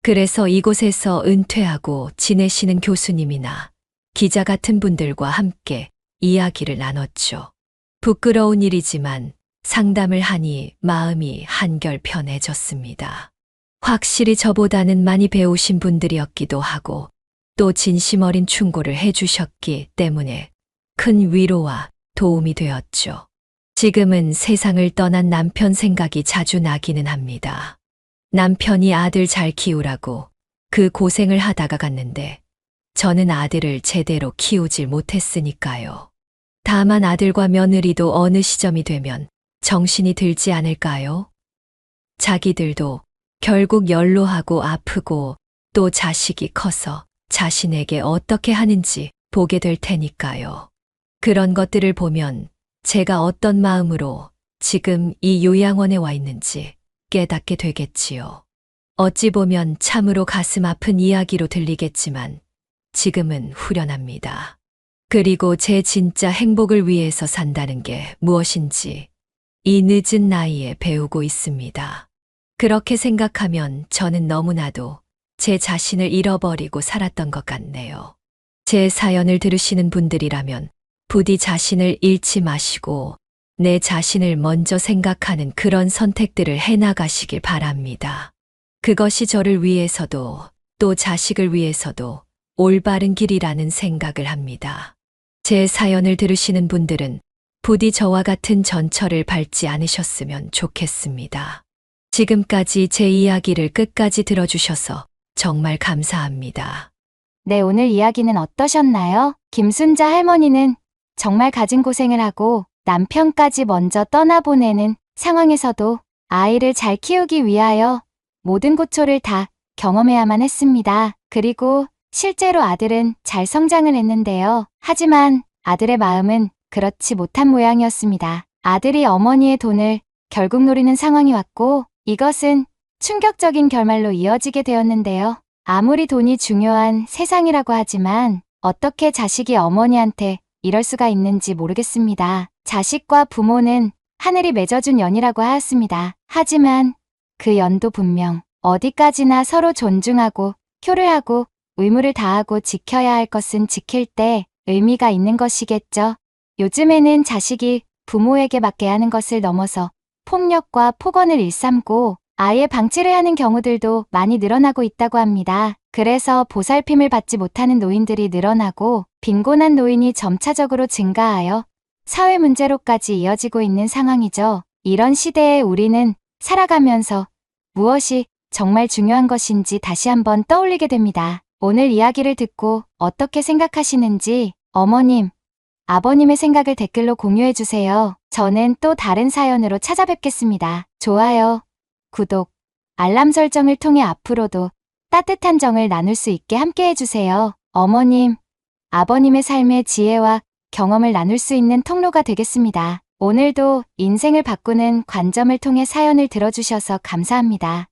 그래서 이곳에서 은퇴하고 지내시는 교수님이나 기자 같은 분들과 함께 이야기를 나눴죠. 부끄러운 일이지만 상담을 하니 마음이 한결 편해졌습니다. 확실히 저보다는 많이 배우신 분들이었기도 하고 또 진심 어린 충고를 해주셨기 때문에 큰 위로와 도움이 되었죠. 지금은 세상을 떠난 남편 생각이 자주 나기는 합니다. 남편이 아들 잘 키우라고 그 고생을 하다가 갔는데 저는 아들을 제대로 키우질 못했으니까요. 다만 아들과 며느리도 어느 시점이 되면 정신이 들지 않을까요? 자기들도 결국 연로하고 아프고 또 자식이 커서 자신에게 어떻게 하는지 보게 될 테니까요. 그런 것들을 보면 제가 어떤 마음으로 지금 이 요양원에 와 있는지 깨닫게 되겠지요. 어찌 보면 참으로 가슴 아픈 이야기로 들리겠지만 지금은 후련합니다. 그리고 제 진짜 행복을 위해서 산다는 게 무엇인지 이 늦은 나이에 배우고 있습니다. 그렇게 생각하면 저는 너무나도 제 자신을 잃어버리고 살았던 것 같네요. 제 사연을 들으시는 분들이라면 부디 자신을 잃지 마시고 내 자신을 먼저 생각하는 그런 선택들을 해나가시길 바랍니다. 그것이 저를 위해서도 또 자식을 위해서도 올바른 길이라는 생각을 합니다. 제 사연을 들으시는 분들은 부디 저와 같은 전철을 밟지 않으셨으면 좋겠습니다. 지금까지 제 이야기를 끝까지 들어주셔서 정말 감사합니다. 네, 오늘 이야기는 어떠셨나요? 김순자 할머니는 정말 가진 고생을 하고 남편까지 먼저 떠나보내는 상황에서도 아이를 잘 키우기 위하여 모든 고초를 다 경험해야만 했습니다. 그리고 실제로 아들은 잘 성장을 했는데요. 하지만 아들의 마음은 그렇지 못한 모양이었습니다. 아들이 어머니의 돈을 결국 노리는 상황이 왔고 이것은 충격적인 결말로 이어지게 되었는데요. 아무리 돈이 중요한 세상이라고 하지만 어떻게 자식이 어머니한테 이럴 수가 있는지 모르겠습니다. 자식과 부모는 하늘이 맺어준 연이라고 하였습니다. 하지만 그 연도 분명 어디까지나 서로 존중하고 효를하고 의무를 다하고 지켜야 할 것은 지킬 때 의미가 있는 것이겠죠. 요즘에는 자식이 부모에게 맡게 하는 것을 넘어서 폭력과 폭언을 일삼고 아예 방치를 하는 경우들도 많이 늘어나고 있다고 합니다. 그래서 보살핌을 받지 못하는 노인들이 늘어나고 빈곤한 노인이 점차적으로 증가하여 사회 문제로까지 이어지고 있는 상황이죠. 이런 시대에 우리는 살아가면서 무엇이 정말 중요한 것인지 다시 한번 떠올리게 됩니다. 오늘 이야기를 듣고 어떻게 생각하시는지 어머님, 아버님의 생각을 댓글로 공유해주세요. 저는 또 다른 사연으로 찾아뵙겠습니다. 좋아요, 구독, 알람 설정을 통해 앞으로도 따뜻한 정을 나눌 수 있게 함께 해주세요. 어머님, 아버님의 삶의 지혜와 경험을 나눌 수 있는 통로가 되겠습니다. 오늘도 인생을 바꾸는 관점을 통해 사연을 들어주셔서 감사합니다.